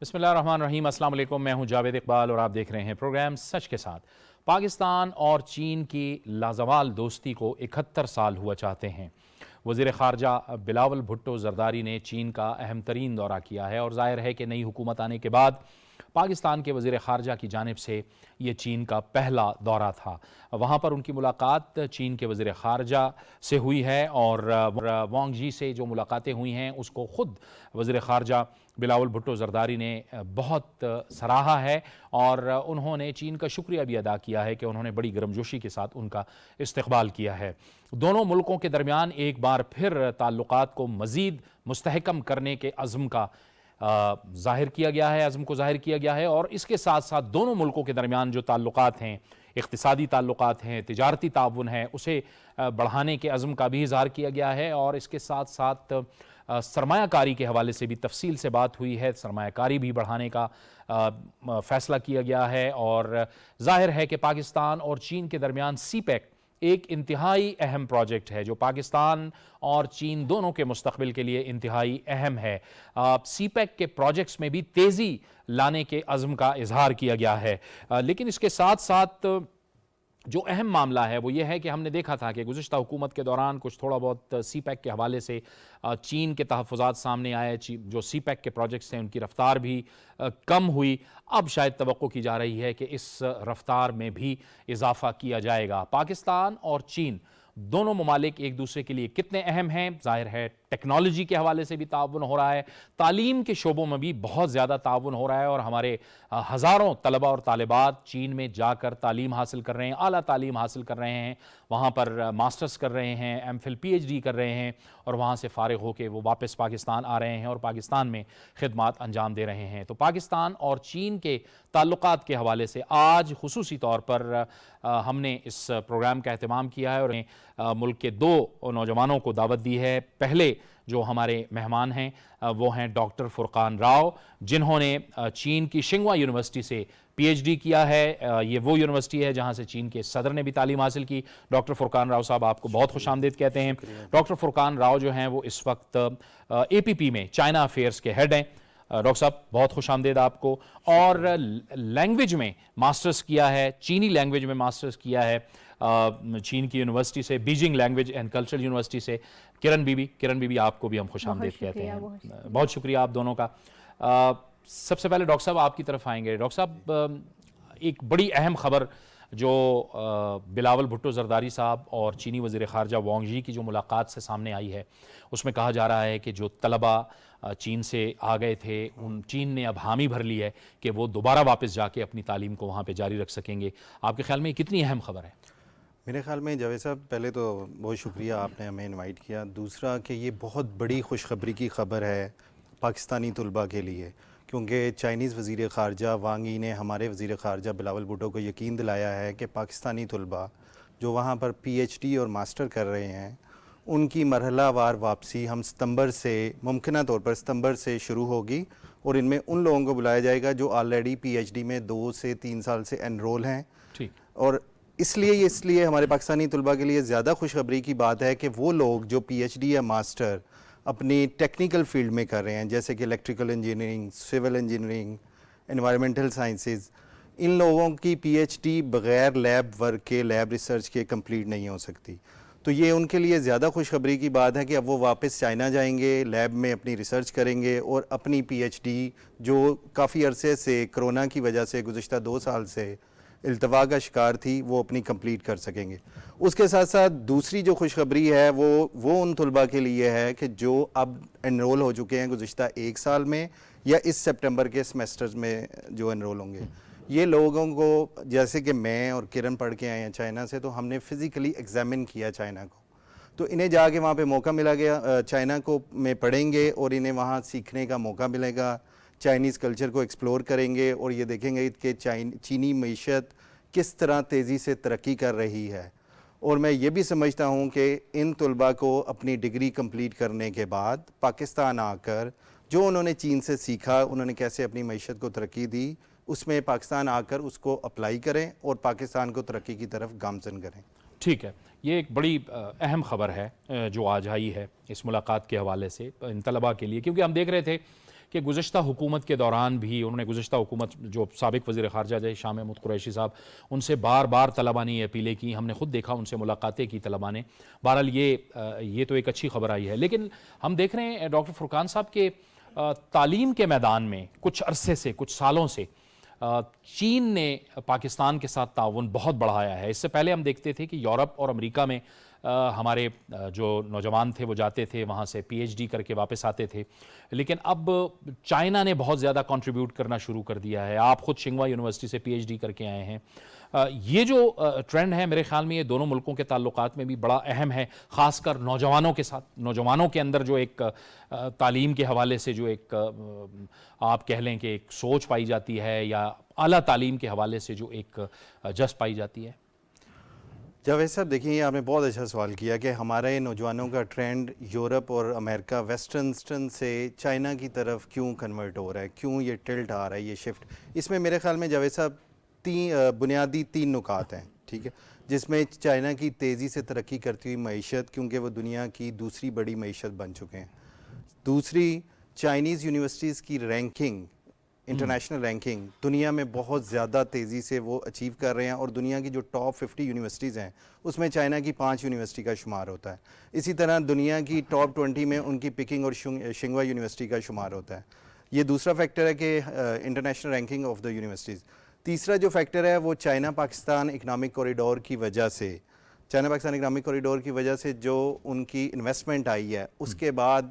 بسم اللہ الرحمن الرحیم۔ السلام علیکم، میں ہوں جاوید اقبال اور آپ دیکھ رہے ہیں پروگرام سچ کے ساتھ۔ پاکستان اور چین کی لازوال دوستی کو 71 سال ہوا چاہتے ہیں۔ وزیر خارجہ بلاول بھٹو زرداری نے چین کا اہم ترین دورہ کیا ہے اور ظاہر ہے کہ نئی حکومت آنے کے بعد پاکستان کے وزیر خارجہ کی جانب سے یہ چین کا پہلا دورہ تھا۔ وہاں پر ان کی ملاقات چین کے وزیر خارجہ سے ہوئی ہے اور وانگ جی سے جو ملاقاتیں ہوئی ہیں اس کو خود وزیر خارجہ بلاول بھٹو زرداری نے بہت سراہا ہے اور انہوں نے چین کا شکریہ بھی ادا کیا ہے کہ انہوں نے بڑی گرمجوشی کے ساتھ ان کا استقبال کیا ہے۔ دونوں ملکوں کے درمیان ایک بار پھر تعلقات کو مزید مستحکم کرنے کے عزم کا ظاہر کیا گیا ہے، عزم کو ظاہر کیا گیا ہے اور اس کے ساتھ ساتھ دونوں ملکوں کے درمیان جو تعلقات ہیں، اقتصادی تعلقات ہیں، تجارتی تعاون ہے، اسے بڑھانے کے عزم کا بھی اظہار کیا گیا ہے اور اس کے ساتھ ساتھ سرمایہ کاری کے حوالے سے بھی تفصیل سے بات ہوئی ہے۔ سرمایہ کاری بھی بڑھانے کا فیصلہ کیا گیا ہے اور ظاہر ہے کہ پاکستان اور چین کے درمیان سی پیک ایک انتہائی اہم پروجیکٹ ہے جو پاکستان اور چین دونوں کے مستقبل کے لیے انتہائی اہم ہے۔ سی پیک کے پروجیکٹس میں بھی تیزی لانے کے عزم کا اظہار کیا گیا ہے، لیکن اس کے ساتھ ساتھ جو اہم معاملہ ہے وہ یہ ہے کہ ہم نے دیکھا تھا کہ گزشتہ حکومت کے دوران کچھ تھوڑا بہت سی پیک کے حوالے سے چین کے تحفظات سامنے آئے، جو سی پیک کے پروجیکٹس ہیں ان کی رفتار بھی کم ہوئی۔ اب شاید توقع کی جا رہی ہے کہ اس رفتار میں بھی اضافہ کیا جائے گا۔ پاکستان اور چین دونوں ممالک ایک دوسرے کے لیے کتنے اہم ہیں، ظاہر ہے ٹیکنالوجی کے حوالے سے بھی تعاون ہو رہا ہے، تعلیم کے شعبوں میں بھی بہت زیادہ تعاون ہو رہا ہے اور ہمارے ہزاروں طلبہ اور طالبات چین میں جا کر تعلیم حاصل کر رہے ہیں، اعلیٰ تعلیم حاصل کر رہے ہیں، وہاں پر ماسٹرز کر رہے ہیں، M Phil P H D کر رہے ہیں اور وہاں سے فارغ ہو کے وہ واپس پاکستان آ رہے ہیں اور پاکستان میں خدمات انجام دے رہے ہیں۔ تو پاکستان اور چین کے تعلقات کے حوالے سے آج خصوصی طور پر ہم نے اس پروگرام کا اہتمام کیا ہے اور ملک کے دو نوجوانوں کو دعوت دی ہے۔ پہلے جو ہمارے مہمان ہیں وہ ہیں ڈاکٹر فرقان راؤ، جنہوں نے چین کی شنگوا یونیورسٹی سے پی ایچ ڈی کیا ہے۔ یہ وہ یونیورسٹی ہے جہاں سے چین کے صدر نے بھی تعلیم حاصل کی۔ ڈاکٹر فرقان راؤ صاحب آپ کو بہت خوش آمدید کہتے ہیں۔ ڈاکٹر فرقان راؤ جو ہیں وہ اس وقت اے پی پی میں چائنا افیئرز کے ہیڈ ہیں۔ ڈاکٹر صاحب بہت خوش آمدید آپ کو۔ اور لینگویج میں ماسٹرز کیا ہے، چینی لینگویج میں ماسٹرز کیا ہے چین کی یونیورسٹی سے، Beijing language and cultural university سے، کرن بی بی آپ کو بھی ہم خوش آمدید کہتے ہیں۔ بہت شکریہ آپ دونوں کا۔ سب سے پہلے ڈاکٹر صاحب آپ کی طرف آئیں گے۔ ڈاکٹر صاحب ایک بڑی اہم خبر جو بلاول بھٹو زرداری صاحب اور چینی وزیر خارجہ وانگ جی کی جو ملاقات سے سامنے آئی ہے، اس میں کہا جا رہا ہے کہ جو طلبہ چین سے آ گئے تھے چین نے اب حامی بھر لی ہے کہ وہ دوبارہ واپس جا کے اپنی تعلیم کو وہاں پہ جاری رکھ سکیں گے۔ آپ کے خیال میں یہ کتنی اہم خبر ہے؟ میرے خیال میں جاوید صاحب پہلے تو بہت شکریہ آپ نے ہمیں انوائٹ کیا، دوسرا کہ یہ بہت بڑی خوشخبری کی خبر ہے پاکستانی طلباء کے لیے، کیونکہ چائنیز وزیر خارجہ وانگ ای نے ہمارے وزیر خارجہ بلاول بھٹو کو یقین دلایا ہے کہ پاکستانی طلباء جو وہاں پر پی ایچ ڈی اور ماسٹر کر رہے ہیں ان کی مرحلہ وار واپسی ہم ستمبر سے ممکنہ طور پر ستمبر سے شروع ہوگی اور ان میں ان لوگوں کو بلایا جائے گا جو آلریڈی پی ایچ ڈی میں 2 سے 3 سال سے انرول ہیں۔ اور اس لیے ہمارے پاکستانی طلباء کے لیے زیادہ خوشخبری کی بات ہے کہ وہ لوگ جو پی ایچ ڈی یا ماسٹر اپنی ٹیکنیکل فیلڈ میں کر رہے ہیں جیسے کہ electrical engineering, civil engineering, environmental sciences, ان لوگوں کی پی ایچ ڈی بغیر لیب ورک کے، لیب ریسرچ کے کمپلیٹ نہیں ہو سکتی۔ تو یہ ان کے لیے زیادہ خوشخبری کی بات ہے کہ اب وہ واپس چائنا جائیں گے، لیب میں اپنی ریسرچ کریں گے اور اپنی پی ایچ ڈی جو کافی عرصے سے کرونا کی وجہ سے گزشتہ 2 سال سے التوا کا شکار تھی وہ اپنی کمپلیٹ کر سکیں گے۔ اس کے ساتھ ساتھ دوسری جو خوشخبری ہے وہ ان طلباء کے لیے ہے کہ جو اب انرول ہو چکے ہیں گزشتہ 1 سال میں یا اس سپٹمبر کے سمیسٹرز میں جو انرول ہوں گے، یہ لوگوں کو جیسے کہ میں اور کرن پڑھ کے آئے ہیں چائنا سے، تو ہم نے فزیکلی ایگزامن کیا چائنا کو، تو انہیں جا کے وہاں پہ موقع ملا گیا، چائنا کو میں پڑھیں گے اور انہیں وہاں سیکھنے کا موقع ملے گا، چائنیز کلچر کو ایکسپلور کریں گے اور یہ دیکھیں گے کہ چینی معیشت کس طرح تیزی سے ترقی کر رہی ہے۔ اور میں یہ بھی سمجھتا ہوں کہ ان طلباء کو اپنی ڈگری کمپلیٹ کرنے کے بعد پاکستان آ کر جو انہوں نے چین سے سیکھا، انہوں نے کیسے اپنی معیشت کو ترقی دی، اس میں پاکستان آ کر اس کو اپلائی کریں اور پاکستان کو ترقی کی طرف گامزن کریں۔ ٹھیک ہے، یہ ایک بڑی اہم خبر ہے جو آج آئی ہے اس ملاقات کے حوالے سے ان طلباء کے لیے، کیونکہ ہم دیکھ رہے تھے کہ گزشتہ حکومت کے دوران بھی انہوں نے گزشتہ حکومت جو سابق وزیر خارجہ جی شاہ محمود قریشی صاحب ان سے بار بار طلباء نے یہ اپیلیں کی, ہم نے خود دیکھا ان سے ملاقاتیں کی طلباء نے. بہرحال یہ تو ایک اچھی خبر آئی ہے. لیکن ہم دیکھ رہے ہیں ڈاکٹر فرقان صاحب کہ تعلیم کے میدان میں کچھ عرصے سے, کچھ سالوں سے چین نے پاکستان کے ساتھ تعاون بہت بڑھایا ہے. اس سے پہلے ہم دیکھتے تھے کہ یورپ اور امریکہ میں ہمارے جو نوجوان تھے وہ جاتے تھے, وہاں سے پی ایچ ڈی کر کے واپس آتے تھے. لیکن اب چائنا نے بہت زیادہ کنٹریبیوٹ کرنا شروع کر دیا ہے. آپ خود شنگوا یونیورسٹی سے پی ایچ ڈی کر کے آئے ہیں. یہ جو ٹرینڈ ہے میرے خیال میں یہ دونوں ملکوں کے تعلقات میں بھی بڑا اہم ہے, خاص کر نوجوانوں کے ساتھ. نوجوانوں کے اندر جو ایک تعلیم کے حوالے سے جو ایک آپ کہہ لیں کہ ایک سوچ پائی جاتی ہے, یا اعلیٰ تعلیم کے حوالے سے جو ایک جذب پائی جاتی ہے. جاوید صاحب دیکھیں, یہ آپ نے بہت اچھا سوال کیا کہ ہمارے نوجوانوں کا ٹرینڈ یورپ اور امریکہ ویسٹرن سے چائنا کی طرف کیوں کنورٹ ہو رہا ہے, کیوں یہ ٹلٹ آ رہا ہے, یہ شفٹ. اس میں میرے خیال میں جاوید صاحب بنیادی تین نکات ہیں, ٹھیک ہے, جس میں چائنا کی تیزی سے ترقی کرتی ہوئی معیشت, کیونکہ وہ دنیا کی دوسری بڑی معیشت بن چکے ہیں. دوسری, چائنیز یونیورسٹیز کی رینکنگ, انٹرنیشنل رینکنگ دنیا میں بہت زیادہ تیزی سے وہ اچیو کر رہے ہیں, اور دنیا کی جو ٹاپ 50 یونیورسٹیز ہیں اس میں چائنا کی 5 یونیورسٹی کا شمار ہوتا ہے. اسی طرح دنیا کی ٹاپ 20 میں ان کی پکنگ اور شنگوا یونیورسٹی کا شمار ہوتا ہے. یہ دوسرا فیکٹر ہے کہ international ranking of the universities. تیسرا جو فیکٹر ہے وہ چائنا پاکستان اکنامک کوریڈور کی وجہ سے, چائنا پاکستان اکنامک کوریڈور کی وجہ سے جو ان کی انویسٹمنٹ آئی ہے, اس کے بعد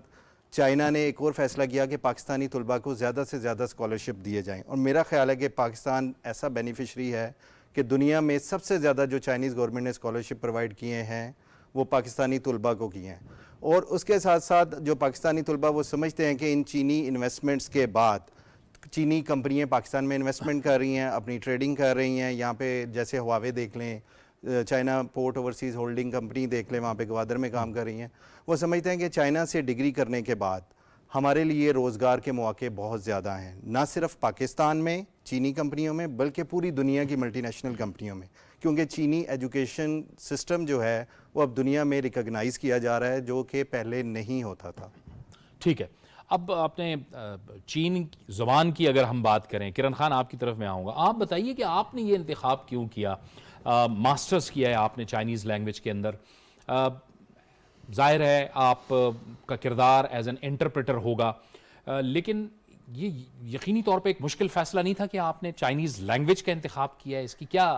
چائنا نے ایک اور فیصلہ کیا کہ پاکستانی طلباء کو زیادہ سے زیادہ اسکالرشپ دیے جائیں. اور میرا خیال ہے کہ پاکستان ایسا بینیفیشری ہے کہ دنیا میں سب سے زیادہ جو چائنیز گورنمنٹ نے اسکالرشپ پرووائڈ کیے ہیں وہ پاکستانی طلباء کو کیے ہیں. اور اس کے ساتھ ساتھ جو پاکستانی طلباء وہ سمجھتے ہیں کہ ان چینی انویسٹمنٹس کے بعد چینی کمپنیاں پاکستان میں انویسٹمنٹ کر رہی ہیں, اپنی ٹریڈنگ کر رہی ہیں. یہاں پہ جیسے ہواوے دیکھ لیں, China port overseas holding company دیکھ لیں, وہاں پہ گوادر میں کام کر رہی ہیں. وہ سمجھتے ہیں کہ چائنا سے ڈگری کرنے کے بعد ہمارے لیے روزگار کے مواقع بہت زیادہ ہیں, نہ صرف پاکستان میں چینی کمپنیوں میں بلکہ پوری دنیا کی ملٹی نیشنل کمپنیوں میں, کیونکہ چینی ایجوکیشن سسٹم جو ہے وہ اب دنیا میں ریکگنائز کیا جا رہا ہے, جو کہ پہلے نہیں ہوتا تھا. ٹھیک ہے, اب آپ نے چین زبان کی اگر ہم بات کریں, کرن خان آپ کی طرف میں آؤں گا, آپ بتائیے کہ آپ نے یہ انتخاب کیوں کیا, ماسٹرز کیا ہے آپ نے چائنیز لینگویج کے اندر. ظاہر ہے آپ کا کردار ایز این انٹرپریٹر ہوگا, لیکن یہ یقینی طور پہ ایک مشکل فیصلہ نہیں تھا کہ آپ نے چائنیز لینگویج کا انتخاب کیا ہے, اس کی کیا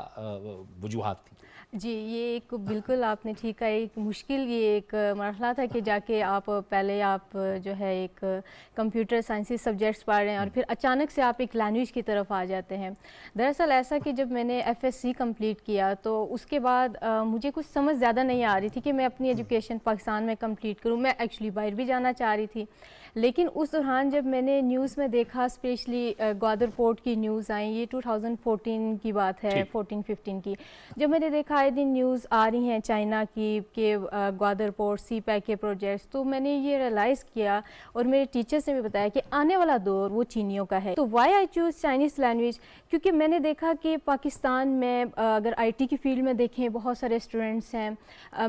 وجوہات تھی؟ جی, یہ ایک بالکل آپ نے ٹھیک ہے, ایک مشکل یہ ایک مرحلہ تھا کہ جا کے آپ پہلے آپ جو ہے ایک کمپیوٹر سائنسی سبجیکٹس پڑھ رہے ہیں اور پھر اچانک سے آپ ایک لینگویج کی طرف آ جاتے ہیں. دراصل ایسا کہ جب میں نے FSc کمپلیٹ کیا تو اس کے بعد مجھے کچھ سمجھ زیادہ نہیں آ رہی تھی کہ میں اپنی ایجوکیشن پاکستان میں کمپلیٹ کروں. میں ایکچولی باہر بھی جانا چاہ رہی تھی, لیکن اس دوران جب میں نے نیوز میں دیکھا, اسپیشلی گوادر پورٹ کی نیوز آئیں, یہ 2014 کی بات ہے, 14-15 کی, جب میں نے دیکھا آئے دن نیوز آ رہی ہیں چائنا کی کہ گوادر پورٹ سی پیک کے پروجیکٹس, تو میں نے یہ ریئلائز کیا اور میرے ٹیچرس نے بھی بتایا کہ آنے والا دور وہ چینیوں کا ہے. تو وائی آئی چوز چائنیز لینگویج, کیونکہ میں نے دیکھا کہ پاکستان میں اگر IT کی فیلڈ میں دیکھیں بہت سارے اسٹوڈنٹس ہیں,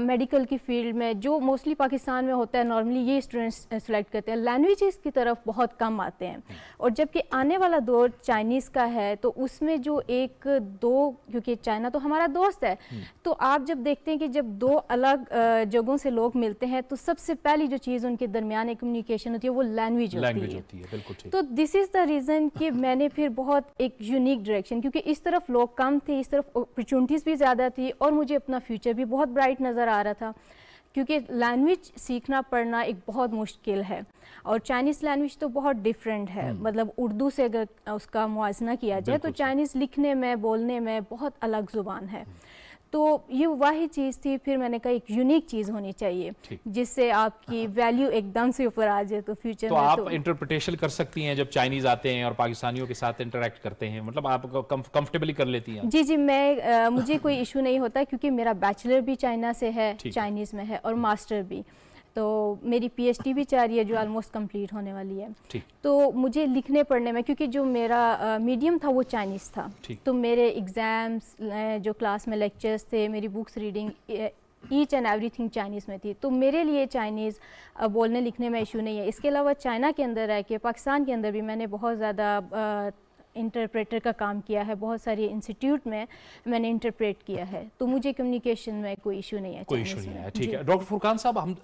میڈیکل کی فیلڈ میں جو موسٹلی پاکستان میں ہوتا ہے نارملی یہ اسٹوڈنٹس سلیکٹ کرتے ہیں, لینگویجز کی طرف بہت کم آتے ہیں. اور جب کہ آنے والا دور چائنیز کا ہے تو اس میں جو ایک دو, کیونکہ چائنا تو ہمارا دوست ہے, تو آپ جب دیکھتے ہیں کہ جب دو الگ جگہوں سے لوگ ملتے ہیں تو سب سے پہلی جو چیز ان کے درمیان ایک کمیونیکیشن ہوتی ہے وہ لینگویج ہوتی ہے. بالکل ٹھیک. تو دس از دا ریزن کہ میں نے پھر بہت ایک یونیک ڈائریکشن, کیونکہ اس طرف لوگ کم تھے, اس طرف اپرچونیٹیز بھی زیادہ تھی, اور مجھے اپنا فیوچر بھی بہت برائٹ نظر آ رہا تھا, کیونکہ لینگویج سیکھنا پڑھنا ایک بہت مشکل ہے, اور چائنیز لینگویج تو بہت ڈیفرنٹ ہے. مطلب اردو سے اگر اس کا موازنہ کیا جائے تو چائنیز لکھنے میں بولنے میں بہت الگ زبان ہے. تو یہ واحد چیز تھی, پھر میں نے کہا ایک یونیک چیز ہونی چاہیے جس سے آپ کی ویلیو ایک دم سے اوپر آ جائے. تو فیوچر تو میں آپ انٹرپریٹیشن کر سکتی ہیں جب چائنیز آتے ہیں اور پاکستانیوں کے ساتھ انٹریکٹ کرتے ہیں, مطلب آپ کمفرٹیبلی کر لیتی ہیں؟ جی, میں مجھے کوئی ایشو نہیں ہوتا, کیونکہ میرا بیچلر بھی چائنا سے ہے, چائنیز میں ہے, اور ماسٹر بھی. تو میری PhD بھی چاہ رہی ہے جو آلموسٹ کمپلیٹ ہونے والی ہے. تو مجھے لکھنے پڑھنے میں, کیونکہ جو میرا میڈیم تھا وہ چائنیز تھا, تو میرے ایگزامس جو کلاس میں لیکچرز تھے, میری books reading each and everything Chinese میں تھی. تو میرے لیے چائنیز بولنے لکھنے میں ایشو نہیں ہے. اس کے علاوہ چائنا کے اندر ہے کہ پاکستان کے اندر بھی میں نے بہت زیادہ انٹرپریٹر کا کام کیا ہے, بہت ساری انسٹیٹیوٹ میں میں نے انٹرپریٹ کیا ہے, تو مجھے کمیونیکیشن میں کوئی ایشو نہیں ہے. کوئی ایشو نہیں ہے. ٹھیک ہے ڈاکٹر فرقان صاحب, ہم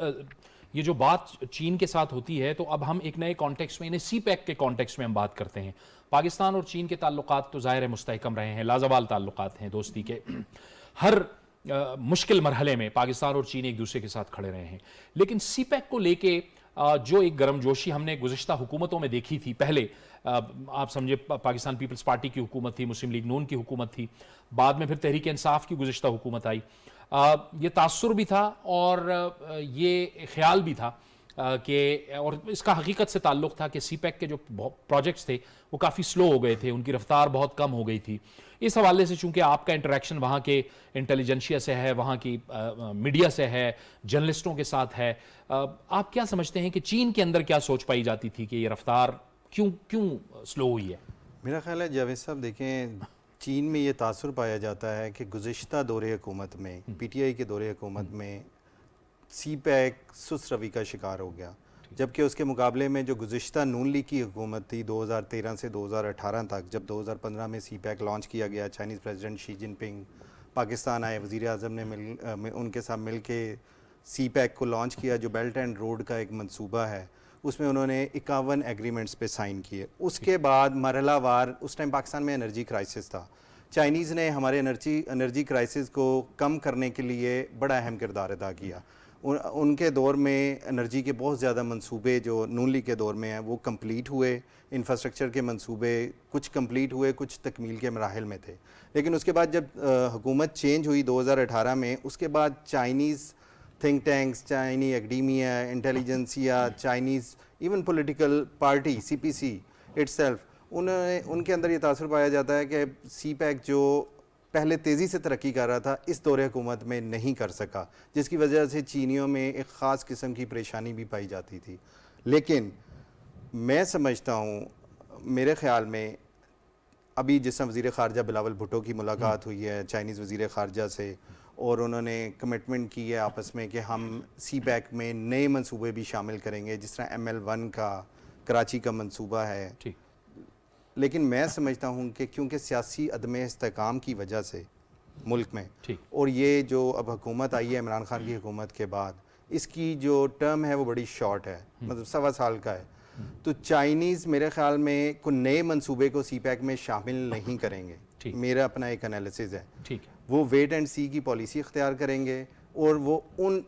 یہ جو بات چین کے ساتھ ہوتی ہے تو اب ہم ایک نئے کانٹیکسٹ میں, سی پیک کے کانٹیکسٹ میں ہم بات کرتے ہیں. پاکستان اور چین کے تعلقات تو ظاہر ہے مستحکم رہے ہیں, لازوال تعلقات ہیں دوستی کے. ہر مشکل مرحلے میں پاکستان اور چین ایک دوسرے کے ساتھ کھڑے رہے ہیں, لیکن سی پیک کو لے کے جو ایک گرم جوشی ہم نے گزشتہ حکومتوں میں دیکھی تھی, پہلے آپ سمجھے پاکستان پیپلز پارٹی کی حکومت تھی, مسلم لیگ نون کی حکومت تھی, بعد میں پھر تحریک انصاف کی گزشتہ حکومت آئی, یہ تاثر بھی تھا اور یہ خیال بھی تھا کہ, اور اس کا حقیقت سے تعلق تھا کہ سی پیک کے جو پروجیکٹس تھے وہ کافی سلو ہو گئے تھے, ان کی رفتار بہت کم ہو گئی تھی. اس حوالے سے چونکہ آپ کا انٹریکشن وہاں کے انٹیلیجنشیا سے ہے, وہاں کی میڈیا سے ہے, جرنلسٹوں کے ساتھ ہے, آپ کیا سمجھتے ہیں کہ چین کے اندر کیا سوچ پائی جاتی تھی کہ یہ رفتار کیوں سلو ہوئی ہے؟ میرا خیال ہے جاوید صاحب دیکھیں, چین میں یہ تاثر پایا جاتا ہے کہ گزشتہ دور حکومت میں, پی ٹی آئی کے دور حکومت میں سی پیک سست روی کا شکار ہو گیا, جبکہ اس کے مقابلے میں جو گزشتہ نون لیگ کی حکومت تھی 2013 سے 2018 تک, جب 2015 میں سی پیک لانچ کیا گیا, چائنیز پریزیڈنٹ شی جن پنگ پاکستان آئے, وزیر اعظم نے ان کے ساتھ مل کے سی پیک کو لانچ کیا, جو بیلٹ اینڈ روڈ کا ایک منصوبہ ہے, اس میں انہوں نے 51 ایگریمنٹس پہ سائن کیے. اس کے بعد مرحلہ وار, اس ٹائم پاکستان میں انرجی کرائسس تھا, چائنیز نے ہمارے انرجی کرائسس کو کم کرنے کے لیے بڑا اہم کردار ادا کیا. ان کے دور میں انرجی کے بہت زیادہ منصوبے جو نون لیگ کے دور میں ہیں وہ کمپلیٹ ہوئے, انفراسٹرکچر کے منصوبے کچھ کمپلیٹ ہوئے, کچھ تکمیل کے مراحل میں تھے. لیکن اس کے بعد جب حکومت چینج ہوئی 2018 میں, اس کے بعد Chinese think tanks, Chinese academia, intelligentsia, Chinese even political party C P C itself, ان کے اندر یہ تاثر پایا جاتا ہے کہ سی پیک جو پہلے تیزی سے ترقی کر رہا تھا اس دور حکومت میں نہیں کر سکا, جس کی وجہ سے چینیوں میں ایک خاص قسم کی پریشانی بھی پائی جاتی تھی. لیکن میں سمجھتا ہوں, میرے خیال میں ابھی جس طرح وزیر خارجہ بلاول بھٹو کی ملاقات ہوئی ہے چائنیز وزیر خارجہ سے, اور انہوں نے کمٹمنٹ کی ہے آپس میں کہ ہم سی پیک میں نئے منصوبے بھی شامل کریں گے, جس طرح ML1 کا کراچی کا منصوبہ ہے. لیکن میں سمجھتا ہوں کہ کیونکہ سیاسی عدم استحکام کی وجہ سے ملک میں, اور یہ جو اب حکومت آئی ہے عمران خان کی حکومت کے بعد, اس کی جو ٹرم ہے وہ بڑی شارٹ ہے, مطلب 1.25 سال کا ہے, تو چائنیز میرے خیال میں کوئی نئے منصوبے کو سی پیک میں شامل نہیں کریں گے. میرا اپنا ایک انالیسز ہے, وہ ویٹ اینڈ سی کی پالیسی اختیار کریں گے, اور وہ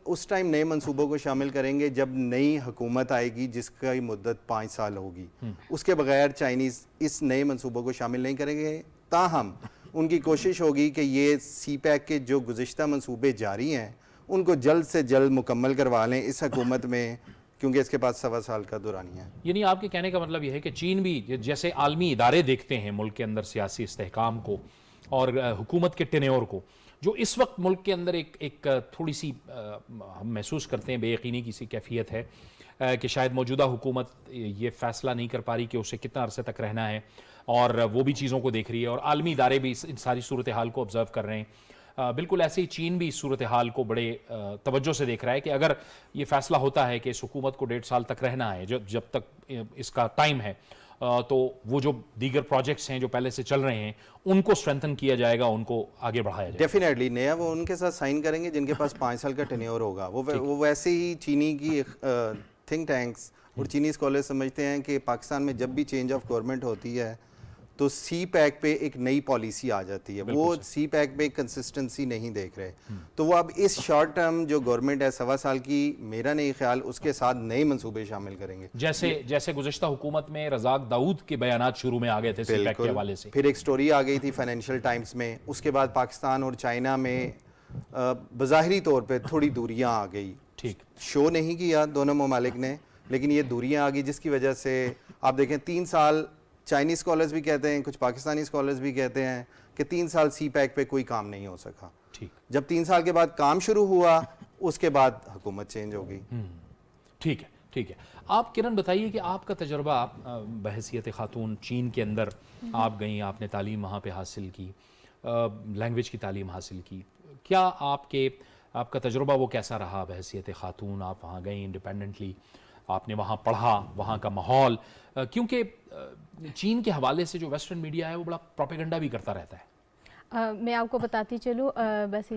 اس ٹائم نئے منصوبوں کو شامل کریں گے جب نئی حکومت آئے گی جس کی مدت 5 سال ہوگی. اس کے بغیر چائنیز اس نئے منصوبوں کو شامل نہیں کریں گے. تاہم ان کی کوشش ہوگی کہ یہ سی پیک کے جو گزشتہ منصوبے جاری ہیں ان کو جلد سے جلد مکمل کروا لیں اس حکومت میں, کیونکہ اس کے پاس 1.25 سال کا دورانیہ ہے. یعنی آپ کے کہنے کا مطلب یہ ہے کہ چین بھی جیسے عالمی ادارے دیکھتے ہیں ملک کے اندر سیاسی استحکام کو اور حکومت کے ٹینیور کو, جو اس وقت ملک کے اندر ایک تھوڑی سی ہم محسوس کرتے ہیں بے یقینی کی سی کیفیت ہے کہ شاید موجودہ حکومت یہ فیصلہ نہیں کر پا رہی کہ اسے کتنا عرصے تک رہنا ہے, اور وہ بھی چیزوں کو دیکھ رہی ہے, اور عالمی ادارے بھی ان ساری صورتحال کو آبزرو کر رہے ہیں. بالکل ایسے ہی چین بھی اس صورتحال کو بڑے توجہ سے دیکھ رہا ہے کہ اگر یہ فیصلہ ہوتا ہے کہ اس حکومت کو 1.5 سال تک رہنا ہے, جب تک اس کا ٹائم ہے, تو وہ جو دیگر پروجیکٹس ہیں جو پہلے سے چل رہے ہیں ان کو اسٹرینتھن کیا جائے گا, ان کو آگے بڑھایا جائے گا. ڈیفینیٹلی نیا وہ ان کے ساتھ سائن کریں گے جن کے پاس 5 سال کا ٹینیور ہوگا. وہ ویسے ہی چینی کی تھنک ٹینکس اور چینی اسکالرز سمجھتے ہیں کہ پاکستان میں جب بھی چینج آف گورنمنٹ ہوتی ہے تو سی پیک پہ ایک نئی پالیسی آ جاتی ہے, وہ سی پیک پہ کنسسٹنسی نہیں دیکھ رہے. تو وہ اب اس شارٹ ٹرم جو گورنمنٹ ہے 1.25 سال کی, میرا نہیں خیال اس کے ساتھ نئے منصوبے شامل کریں گے. جیسے گزشتہ حکومت میں رزاق داؤد کے بیانات شروع میں آ گئے تھے سی پیک کے حوالے سے, پھر ایک سٹوری آ گئی تھی فائنینشیل ٹائمز میں, اس کے بعد پاکستان اور چائنا میں بظاہری طور پہ تھوڑی دوریاں آ گئی. شو نہیں کیا دونوں ممالک نے, لیکن یہ دوریاں آ گئی جس کی وجہ سے آپ دیکھیں 3 سال چائنیز اسکالرز بھی کہتے ہیں, کچھ پاکستانی اسکالرز بھی کہتے ہیں کہ 3 سال سی پیک پہ کوئی کام نہیں ہو سکا. جب 3 سال کے بعد کام شروع ہوا اس کے بعد حکومت چینج ہو گئی. ٹھیک ہے. آپ کرن بتائیے کہ آپ کا تجربہ بحیثیت خاتون چین کے اندر آپ گئیں, آپ نے تعلیم وہاں پہ حاصل کی, لینگویج کی تعلیم حاصل کی, کیا آپ کے آپ کا تجربہ وہ کیسا رہا بحیثیت خاتون؟ آپ وہاں گئیں انڈیپینڈنٹلی، آپ نے وہاں پڑھا، وہاں کا ماحول، کیونکہ چین کے حوالے سے جو ویسٹرن میڈیا ہے وہ بڑا پروپیگنڈا بھی کرتا رہتا ہے. میں آپ کو بتاتی چلوں، ویسے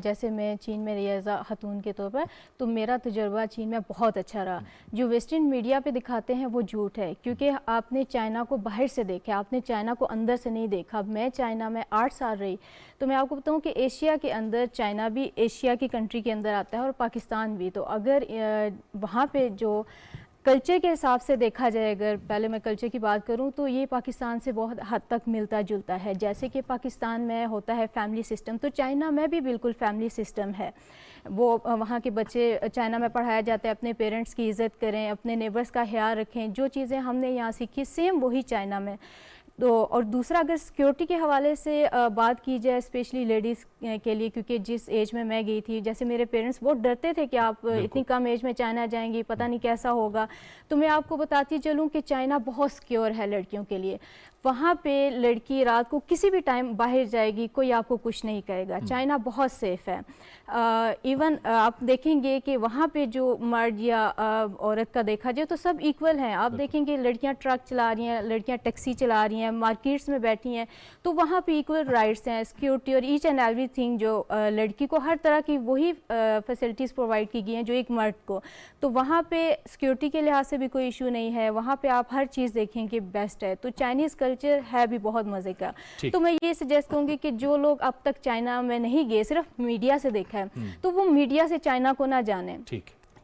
جیسے میں چین میں رہی ایز خاتون کے طور پر، تو میرا تجربہ چین میں بہت اچھا رہا. جو ویسٹرن میڈیا پہ دکھاتے ہیں وہ جھوٹ ہے، کیونکہ آپ نے چائنا کو باہر سے دیکھا، آپ نے چائنا کو اندر سے نہیں دیکھا. میں چائنا میں 8 سال رہی، تو میں آپ کو بتاؤں کہ ایشیا کے اندر چائنا بھی ایشیا کی کنٹری کے اندر آتا ہے اور پاکستان بھی. تو اگر وہاں پہ جو کلچر کے حساب سے دیکھا جائے، اگر پہلے میں کلچر کی بات کروں تو یہ پاکستان سے بہت حد تک ملتا جلتا ہے. جیسے کہ پاکستان میں ہوتا ہے فیملی سسٹم، تو چائنا میں بھی بالکل فیملی سسٹم ہے. وہ وہاں کے بچے چائنا میں پڑھایا جاتا ہے اپنے پیرنٹس کی عزت کریں، اپنے نیبرس کا خیال رکھیں. جو چیزیں ہم نے یہاں سیکھی سیم وہی چائنا میں. تو اور دوسرا اگر سیکیورٹی کے حوالے سے بات کی جائے اسپیشلی لیڈیز کے لیے، کیونکہ جس ایج میں گئی تھی، جیسے میرے پیرنٹس بہت ڈرتے تھے کہ آپ اتنی کم ایج میں چائنا جائیں گی، پتہ نہیں کیسا ہوگا. تو میں آپ کو بتاتی چلوں کہ چائنا بہت سیکیور ہے لڑکیوں کے لیے. وہاں پہ لڑکی رات کو کسی بھی ٹائم باہر جائے گی، کوئی آپ کو کچھ نہیں کہے گا. چائنا بہت سیف ہے. ایون آپ دیکھیں گے کہ وہاں پہ جو مرد یا عورت کا دیکھا جائے تو سب ایکول ہیں. آپ دیکھیں گے لڑکیاں ٹرک چلا رہی ہیں، لڑکیاں ٹیکسی چلا رہی ہیں، مارکیٹس میں بیٹھی ہیں، تو وہاں پہ ایکول رائٹس ہیں. سیکیورٹی اور ایچ اینڈ ایوری تھنگ، جو لڑکی کو ہر طرح کی وہی فیسلٹیز پرووائڈ کی گئی ہیں جو ایک مرد کو. تو وہاں پہ سیکیورٹی کے لحاظ سے بھی کوئی ایشو نہیں ہے. وہاں پہ آپ ہر چیز دیکھیں کہ بیسٹ ہے. تو چائنیز کلچر ہے بھی بہت مزے کا. تو میں یہ سجیسٹ کروں گی کہ جو لوگ اب تک چائنا میں نہیں گئے، صرف میڈیا سے دیکھا ہے، تو وہ میڈیا سے چائنا کو نہ جانیں.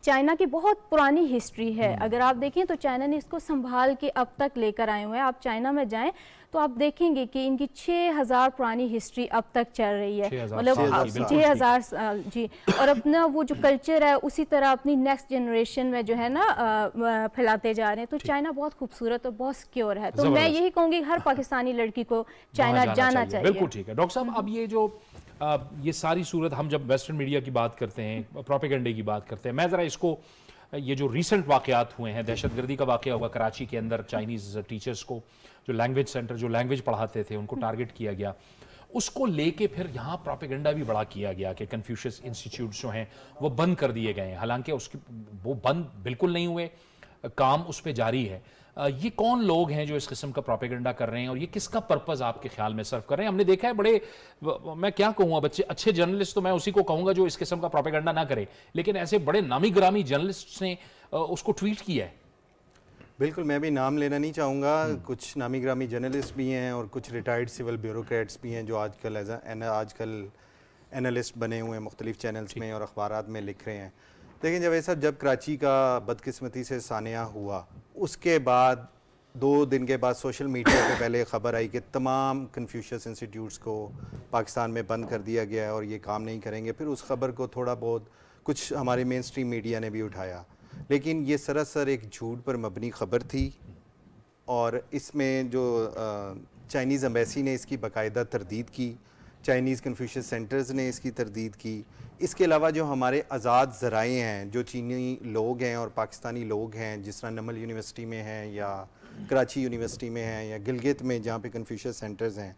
چائنا کی بہت پرانی ہسٹری ہے. اگر آپ دیکھیں تو چائنا نے اس کو سنبھال کے اب تک لے کر آئے ہوئے ہیں. آپ چائنا میں جائیں تو آپ دیکھیں گے کہ ان کی 6000 پرانی ہسٹری اب تک چل رہی ہے. مطلب 6000 سال. جی. اور اپنا وہ جو کلچر ہے اسی طرح اپنی نیکسٹ جنریشن میں جو ہے نا پھیلاتے جا رہے ہیں. تو چائنا بہت خوبصورت اور بہت سیکیور ہے. تو میں یہی کہوں گی ہر پاکستانی لڑکی کو چائنا جانا چاہیے. بالکل ٹھیک ہے. ڈاکٹر صاحب، اب یہ ساری صورت ہم جب ویسٹرن میڈیا کی بات کرتے ہیں، پروپیگنڈے کی بات کرتے ہیں، میں ذرا اس کو یہ جو ریسنٹ واقعات ہوئے ہیں، دہشت گردی کا واقعہ ہوا کراچی کے اندر، چائنیز ٹیچرز کو جو لینگویج سینٹر جو لینگویج پڑھاتے تھے ان کو ٹارگٹ کیا گیا، اس کو لے کے پھر یہاں پروپیگنڈا بھی بڑا کیا گیا کہ کنفیوشس انسٹیٹیوٹس جو ہیں وہ بند کر دیے گئے ہیں. حالانکہ وہ بند بالکل نہیں ہوئے، کام اس پہ جاری ہے. یہ کون لوگ ہیں جو اس قسم کا پروپیگنڈا کر رہے ہیں اور یہ کس کا پرپز آپ کے خیال میں سرو کر رہے ہیں؟ ہم نے دیکھا ہے بڑے، میں کیا کہوں، اچھے جرنلسٹ تو میں اسی کو کہوں گا جو اس قسم کا پروپیگنڈا نہ کرے، لیکن ایسے بڑے نامی گرامی جرنلسٹ نے اس کو ٹویٹ کیا ہے. بالکل، میں بھی نام لینا نہیں چاہوں گا. کچھ نامی گرامی جرنلسٹ بھی ہیں اور کچھ ریٹائرڈ سول بیوروکریٹس بھی ہیں جو آج کل اینالسٹ بنے ہوئے ہیں مختلف چینلز میں اور اخبارات میں لکھ رہے ہیں. دیکھیں جاوید صاحب، جب کراچی کا بدقسمتی سے سانحہ ہوا، اس کے بعد 2 دن کے بعد سوشل میڈیا پہ پہلے خبر آئی کہ تمام کنفیوشس انسٹیٹیوٹس کو پاکستان میں بند کر دیا گیا ہے اور یہ کام نہیں کریں گے. پھر اس خبر کو تھوڑا بہت کچھ ہمارے مین سٹریم میڈیا نے بھی اٹھایا، لیکن یہ سراسر ایک جھوٹ پر مبنی خبر تھی. اور اس میں جو چائنیز ایمبیسی نے اس کی باقاعدہ تردید کی، چائنیز کنفیوشس سینٹرز نے اس کی تردید کی. اس کے علاوہ جو ہمارے آزاد ذرائع ہیں، جو چینی لوگ ہیں اور پاکستانی لوگ ہیں، جس طرح نمل یونیورسٹی میں ہیں یا کراچی یونیورسٹی میں ہیں یا گلگت میں جہاں پہ کنفیوشس سینٹرز ہیں،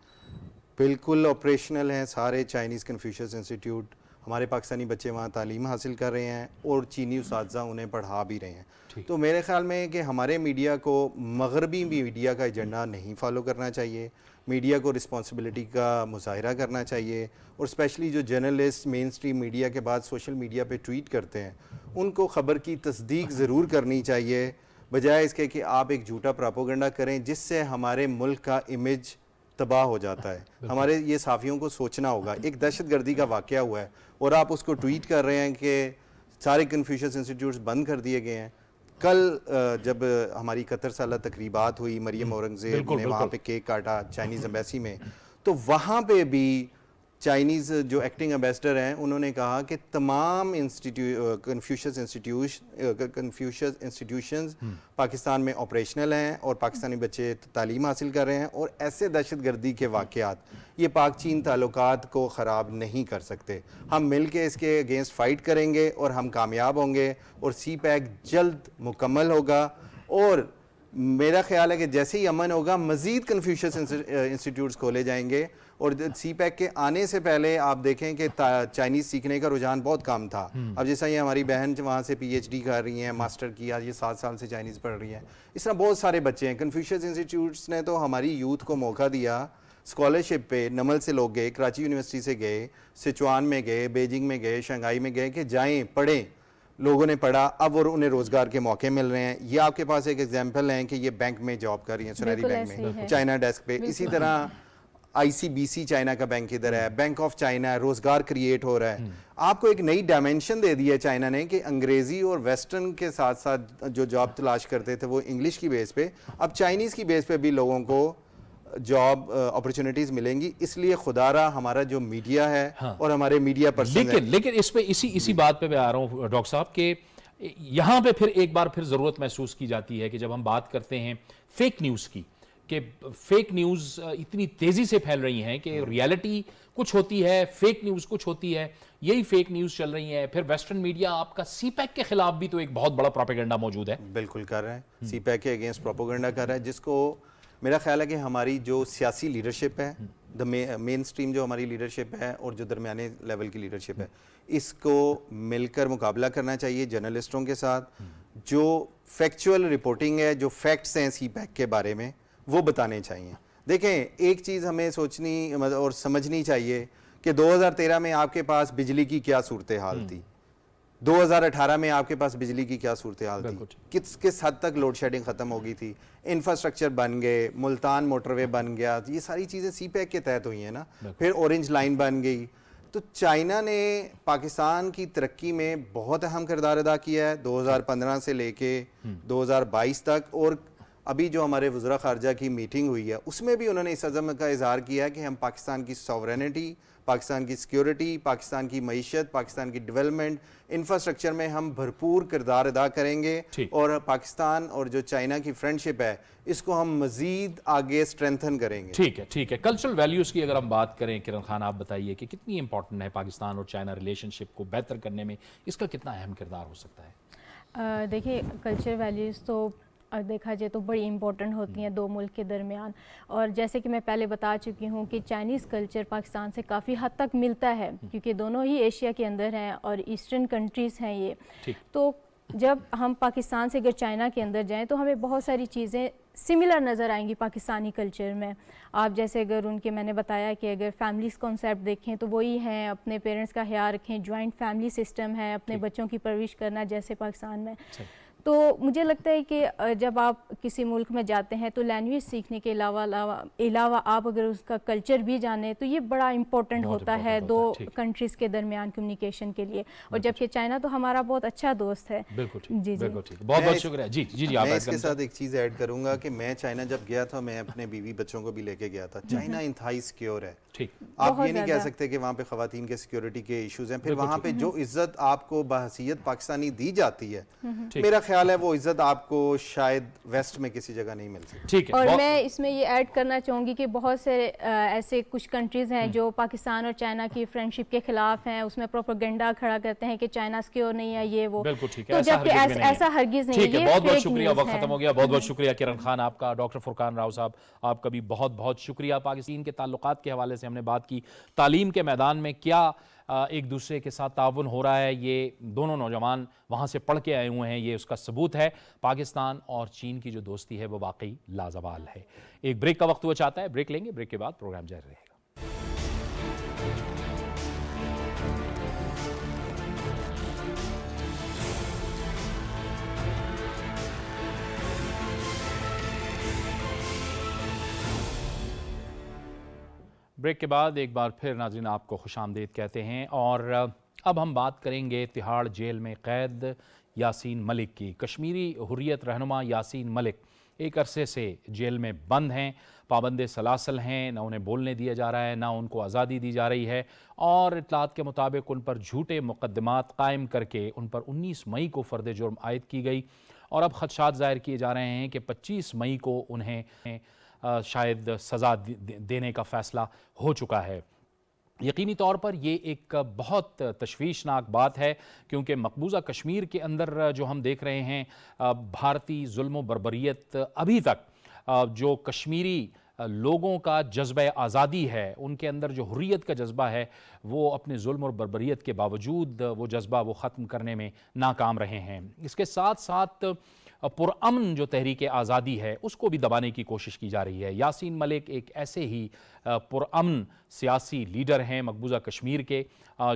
بالکل آپریشنل ہیں سارے چائنیز کنفیوشس انسٹیٹیوٹ. ہمارے پاکستانی بچے وہاں تعلیم حاصل کر رہے ہیں اور چینی اساتذہ انہیں پڑھا بھی رہے ہیں. تو میرے خیال میں کہ ہمارے میڈیا کو مغربی میڈیا کا ایجنڈا نہیں فالو کرنا چاہیے. میڈیا کو رسپانسبلٹی کا مظاہرہ کرنا چاہیے، اور اسپیشلی جو جرنلسٹ مین سٹریم میڈیا کے بعد سوشل میڈیا پہ ٹویٹ کرتے ہیں ان کو خبر کی تصدیق ضرور کرنی چاہیے، بجائے اس کے کہ آپ ایک جھوٹا پراپوگنڈا کریں جس سے ہمارے ملک کا امیج تباہ ہو جاتا ہے. ہمارے یہ صحافیوں کو سوچنا ہوگا. ایک دہشت گردی کا واقعہ ہوا ہے اور آپ اس کو ٹویٹ کر رہے ہیں کہ سارے کنفیوشس انسٹیٹیوٹس بند کر دیے گئے ہیں. کل جب ہماری 71 سالہ تقریبات ہوئی، مریم اورنگزیب نے وہاں پہ کیک کاٹا چائنیز ایمبیسی میں، تو وہاں پہ بھی چائنیز جو ایکٹنگ ایمبیسڈر ہیں انہوں نے کہا کہ تمام کنفیوشس انسٹیٹیوشنز پاکستان میں آپریشنل ہیں اور پاکستانی بچے تعلیم حاصل کر رہے ہیں، اور ایسے دہشت گردی کے واقعات یہ پاک چین تعلقات کو خراب نہیں کر سکتے. ہم مل کے اس کے اگینسٹ فائٹ کریں گے اور ہم کامیاب ہوں گے، اور سی پیک جلد مکمل ہوگا. اور میرا خیال ہے کہ جیسے ہی امن ہوگا مزید کنفیوشس انسٹیٹیوٹس کھولے جائیں گے. اور سی پیک کے آنے سے پہلے آپ دیکھیں کہ چائنیز سیکھنے کا رجحان بہت کم تھا. اب جیسا یہ ہماری بہن وہاں سے پی ایچ ڈی کر رہی ہیں, ماسٹر کیا, یہ 7 سال سے چائنیز پڑھ رہی ہیں, اس طرح بہت سارے بچے ہیں. کنفیوشس انسٹیٹیوٹس نے تو ہماری یوتھ کو موقع دیا, اسکالرشپ پہ نمل سے لوگ گئے, کراچی یونیورسٹی سے گئے, سچوان میں گئے, بیجنگ میں گئے, شنگھائی میں گئے کہ جائیں پڑھیں. لوگوں نے پڑھا, اب اور انہیں روزگار کے موقع مل رہے ہیں. یہ آپ کے پاس ایک ایگزامپل ہیں کہ یہ بینک میں جاب کر رہی ہیں, سنہری بینک میں, چائنا ڈیسک پہ. اسی طرح آئی سی بی سی چائنا کا بینک ادھر ہے, بینک آف چائنا ہے, روزگار کریٹ ہو رہا ہے. آپ کو ایک نئی ڈائمینشن دے دی ہے چائنا نے کہ انگریزی اور ویسٹرن کے ساتھ ساتھ جو جاب تلاش کرتے تھے وہ انگلش کی بیس پہ, اب چائنیز کی بیس پہ بھی لوگوں کو جاب اپرچونٹیز ملیں گی. اس لیے خدا را ہمارا جو میڈیا ہے اور ہمارے میڈیا پرسن لیکن اس پہ اسی بات پہ میں آ رہا ہوں ڈاکٹر صاحب کہ یہاں پہ پھر ایک بار پھر ضرورت محسوس کی جاتی ہے کہ جب ہم بات کرتے ہیں فیک نیوز کی, کہ فیک نیوز اتنی تیزی سے پھیل رہی ہیں کہ ریالٹی کچھ ہوتی ہے, فیک نیوز کچھ ہوتی ہے, یہی فیک نیوز چل رہی ہے. پھر ویسٹرن میڈیا آپ کا سی پیک کے خلاف بھی تو ایک بہت بڑا پروپیگنڈا موجود ہے. بالکل کر رہے ہیں, سی پیک کے اگینسٹ پروپیگنڈا کر رہا ہے, جس کو میرا خیال ہے کہ ہماری جو سیاسی لیڈرشپ ہے, مین سٹریم جو ہماری لیڈرشپ ہے اور جو درمیانے لیول کی لیڈرشپ ہے, اس کو مل کر مقابلہ کرنا چاہیے جرنلسٹوں کے ساتھ. جو فیکچوئل رپورٹنگ ہے, جو فیکٹس ہیں سی پیک کے بارے میں, وہ بتانے چاہیے. دیکھیں ایک چیز ہمیں سوچنی اور سمجھنی چاہیے کہ 2013 میں آپ کے پاس بجلی کی کیا صورتحال تھی, 2018 میں آپ کے پاس بجلی کی کیا صورتحال تھی, کس حد تک لوڈ شیڈنگ ختم ہو گئی تھی, انفراسٹرکچر بن گئے, ملتان موٹر وے بن گیا, یہ ساری چیزیں سی پیک کے تحت ہوئی ہیں نا. پھر اورنج لائن بن گئی. تو چائنا نے پاکستان کی ترقی میں بہت اہم کردار ادا کیا ہے 2015 سے لے کے 2022 تک. اور ابھی جو ہمارے وزراء خارجہ کی میٹنگ ہوئی ہے اس میں بھی انہوں نے اس عزم کا اظہار کیا ہے کہ ہم پاکستان کی سوورینٹی, پاکستان کی سیکیورٹی, پاکستان کی معیشت, پاکستان کی ڈیولپمنٹ, انفراسٹرکچر میں ہم بھرپور کردار ادا کریں گے. اور پاکستان اور جو چائنا کی فرینڈشپ ہے اس کو ہم مزید آگے سٹرینتھن کریں گے. ٹھیک ہے. کلچرل ویلیوز کی اگر ہم بات کریں کرن خان, آپ بتائیے کہ کتنی امپورٹنٹ ہے پاکستان اور چائنا ریلیشن شپ کو بہتر کرنے میں, اس کا کتنا اہم کردار ہو سکتا ہے؟ دیکھیے کلچر ویلیوز تو دیکھا جائے تو بڑی امپورٹنٹ ہوتی ہیں دو ملک کے درمیان. اور جیسے کہ میں پہلے بتا چکی ہوں کہ چائنیز کلچر پاکستان سے کافی حد تک ملتا ہے, کیونکہ دونوں ہی ایشیا کے اندر ہیں اور ایسٹرن کنٹریز ہیں یہ. تو جب ہم پاکستان سے اگر چائنا کے اندر جائیں تو ہمیں بہت ساری چیزیں سملر نظر آئیں گی پاکستانی کلچر میں. آپ جیسے اگر ان کے میں نے بتایا کہ اگر فیملیز کانسیپٹ دیکھیں تو وہی ہیں, اپنے پیرنٹس کا خیال رکھیں, جوائنٹ فیملی سسٹم ہے, اپنے بچوں کی پرورش کرنا جیسے پاکستان میں. تو مجھے لگتا ہے کہ جب آپ کسی ملک میں جاتے ہیں تو لینگویج سیکھنے کے علاوہ آپ اگر اس کا کلچر بھی جانیں تو یہ بڑا امپورٹنٹ ہوتا ہے دو کنٹریز کے درمیان کمیونیکیشن کے لیے. اور جبکہ چائنا تو ہمارا بہت اچھا دوست ہے. جی بہت شکریہ. جی میں اس کے ساتھ ایک چیز ایڈ کروں گا کہ میں چائنا جب گیا تھا, میں اپنے بیوی بچوں کو بھی لے کے گیا تھا. چائنا انتہائی سیکیور ہے. آپ یہ نہیں کہہ سکتے کہ وہاں پہ خواتین کے سیکیورٹی کے ایشوز ہیں. پھر وہاں پہ جو عزت آپ کو بحیثیت پاکستانی دی جاتی ہے, میرا خیال ہے وہ عزت آپ کو شاید ویسٹ میں کسی جگہ نہیں مل سکتی. اور میں اس میں یہ ایڈ کرنا چاہوں گی کہ بہت سے ایسے کچھ کنٹریز ہیں جو پاکستان اور چائنا کی فرینڈشپ کے خلاف ہیں, اس میں پروپیگنڈا کھڑا کرتے ہیں کہ چائنا سیکیور نہیں ہے یہ وہ. تو جبکہ ایسا ہرگز نہیں ہے. بہت شکریہ, وقت ختم ہو گیا. بہت شکریہ کرن خان آپ کا. ڈاکٹر فرقان راؤ صاحب آپ کا بھی بہت شکریہ. پاکستان کے تعلقات کے حوالے سے ہم نے بات کی, تعلیم کے میدان میں کیا ایک دوسرے کے ساتھ تعاون ہو رہا ہے, یہ دونوں نوجوان وہاں سے پڑھ کے آئے ہوئے ہیں, یہ اس کا ثبوت ہے. پاکستان اور چین کی جو دوستی ہے وہ واقعی لازوال ہے. ایک بریک کا وقت ہوا چاہتا ہے, بریک لیں گے, بریک کے بعد پروگرام جاری رہے گا. بریک کے بعد ایک بار پھر ناظرین آپ کو خوش آمدید کہتے ہیں. اور اب ہم بات کریں گے تہاڑ جیل میں قید یاسین ملک کی. کشمیری حریت رہنما یاسین ملک ایک عرصے سے جیل میں بند ہیں, پابند سلاسل ہیں, نہ انہیں بولنے دیا جا رہا ہے, نہ ان کو آزادی دی جا رہی ہے. اور اطلاعات کے مطابق ان پر جھوٹے مقدمات قائم کر کے ان پر 19 مئی کو فرد جرم عائد کی گئی. اور اب خدشات ظاہر کیے جا رہے ہیں کہ 25 مئی کو انہیں شاید سزا دینے کا فیصلہ ہو چکا ہے. یقینی طور پر یہ ایک بہت تشویشناک بات ہے، کیونکہ مقبوضہ کشمیر کے اندر جو ہم دیکھ رہے ہیں بھارتی ظلم و بربریت، ابھی تک جو کشمیری لوگوں کا جذبہ آزادی ہے، ان کے اندر جو حریت کا جذبہ ہے، وہ اپنے ظلم اور بربریت کے باوجود وہ جذبہ وہ ختم کرنے میں ناکام رہے ہیں۔ اس کے ساتھ ساتھ پرامن جو تحریک آزادی ہے اس کو بھی دبانے کی کوشش کی جا رہی ہے۔ یاسین ملک ایک ایسے ہی پرامن سیاسی لیڈر ہیں مقبوضہ کشمیر کے،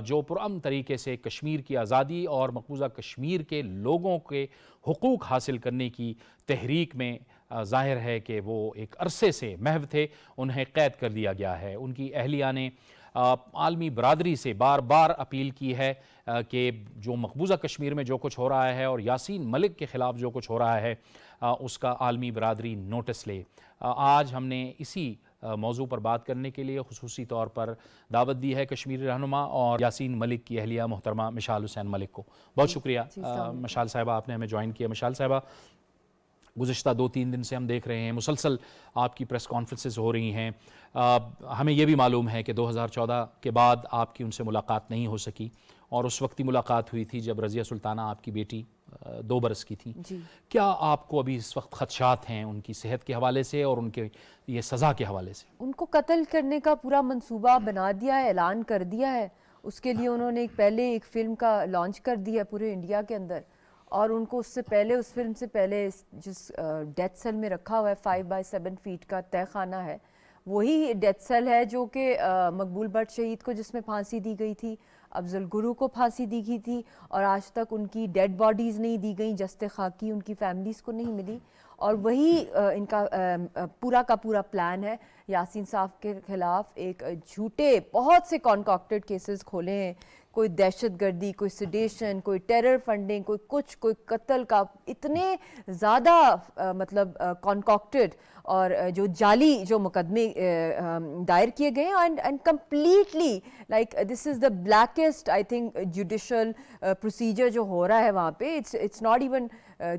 جو پرامن طریقے سے کشمیر کی آزادی اور مقبوضہ کشمیر کے لوگوں کے حقوق حاصل کرنے کی تحریک میں ظاہر ہے کہ وہ ایک عرصے سے محو تھے، انہیں قید کر دیا گیا ہے۔ ان کی اہلیہ نے عالمی برادری سے بار بار اپیل کی ہے کہ جو مقبوضہ کشمیر میں جو کچھ ہو رہا ہے اور یاسین ملک کے خلاف جو کچھ ہو رہا ہے اس کا عالمی برادری نوٹس لے۔ آج ہم نے اسی موضوع پر بات کرنے کے لیے خصوصی طور پر دعوت دی ہے کشمیری رہنما اور یاسین ملک کی اہلیہ محترمہ مشال حسین ملک کو۔ بہت شکریہ مشال صاحبہ، آپ نے ہمیں جوائن کیا۔ مشال صاحبہ، گزشتہ 2-3 دن سے ہم دیکھ رہے ہیں مسلسل آپ کی پریس کانفرنسز ہو رہی ہیں، ہمیں یہ بھی معلوم ہے کہ 2014 کے بعد آپ کی ان سے ملاقات نہیں ہو سکی، اور اس وقت ہی ملاقات ہوئی تھی جب رضیہ سلطانہ آپ کی بیٹی 2 برس کی تھی۔ کیا آپ کو ابھی اس وقت خدشات ہیں ان کی صحت کے حوالے سے اور ان کے یہ سزا کے حوالے سے؟ ان کو قتل کرنے کا پورا منصوبہ بنا دیا ہے، اعلان کر دیا ہے، اس کے لیے انہوں نے پہلے ایک فلم کا لانچ کر دیا ہے پورے انڈیا کے اندر، اور ان کو اس سے پہلے، اس فلم سے پہلے جس ڈیتھ سیل میں رکھا ہوا ہے 5x7 فیٹ کا تہہ خانہ ہے، وہی ڈیتھ سیل ہے جو کہ مقبول بٹ شہید کو جس میں پھانسی دی گئی تھی، افضل گرو کو پھانسی دی گئی تھی، اور آج تک ان کی ڈیڈ باڈیز نہیں دی گئیں، جستے خاکی ان کی فیملیز کو نہیں ملی، اور وہی ان کا پورا کا پورا پلان ہے یاسین صاحب کے خلاف ایک جھوٹے بہت سے کانکاکٹڈ کیسز کھولے ہیں، کوئی دہشت گردی، کوئی سیڈیشن، کوئی ٹیرر فنڈنگ، کوئی کچھ، کوئی قتل کا، اتنے زیادہ مطلب کانکاکٹڈ اور جو جعلی جو مقدمے دائر کیے گئے ہیں، and completely like this is the blackest I think judicial procedure جو ہو رہا ہے وہاں پہ۔ اٹس ناٹ ایون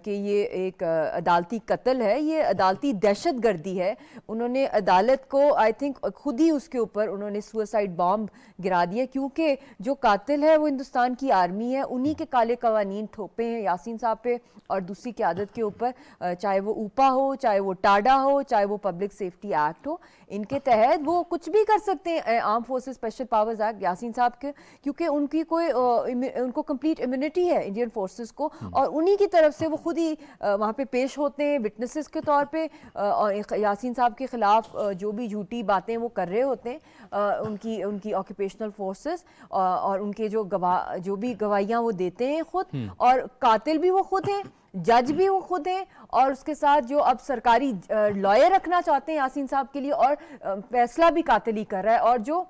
کہ یہ ایک عدالتی قتل ہے، یہ عدالتی دہشت گردی ہے۔ انہوں نے عدالت کو آئی تھنک خود ہی اس کے اوپر انہوں نے سوئسائڈ بامب گرا دیا، کیونکہ جو قاتل ہے وہ ہندوستان کی آرمی ہے، انہی کے کالے قوانین تھوپے ہیں یاسین صاحب پہ اور دوسری قیادت کے اوپر، چاہے وہ اوپا ہو، چاہے وہ ٹاڈا ہو، چاہے وہ پبلک سیفٹی ایکٹ ہو، ان کے تحت وہ کچھ بھی کر سکتے ہیں۔ Armed forces special powers act Yasin صاحب کے، کیونکہ ان کی کوئی ان کو کمپلیٹ امیونٹی ہے انڈین فورسز کو، اور انہی کی طرف سے وہ خود ہی وہاں پہ پیش ہوتے ہیں وٹنسز کے طور پہ، یاسین صاحب کے خلاف جو بھی جھوٹی باتیں وہ کر رہے ہوتے ہیں ان کی آکوپیشنل فورسز، اور ان کے جو بھی گواہیاں وہ دیتے ہیں خود، اور قاتل بھی وہ خود ہیں، جج بھی وہ خود ہیں، اور اس کے ساتھ جو اب سرکاری لائر رکھنا چاہتے ہیں یاسین صاحب کے لیے، اور فیصلہ بھی قاتل ہی کر رہا ہے، اور جو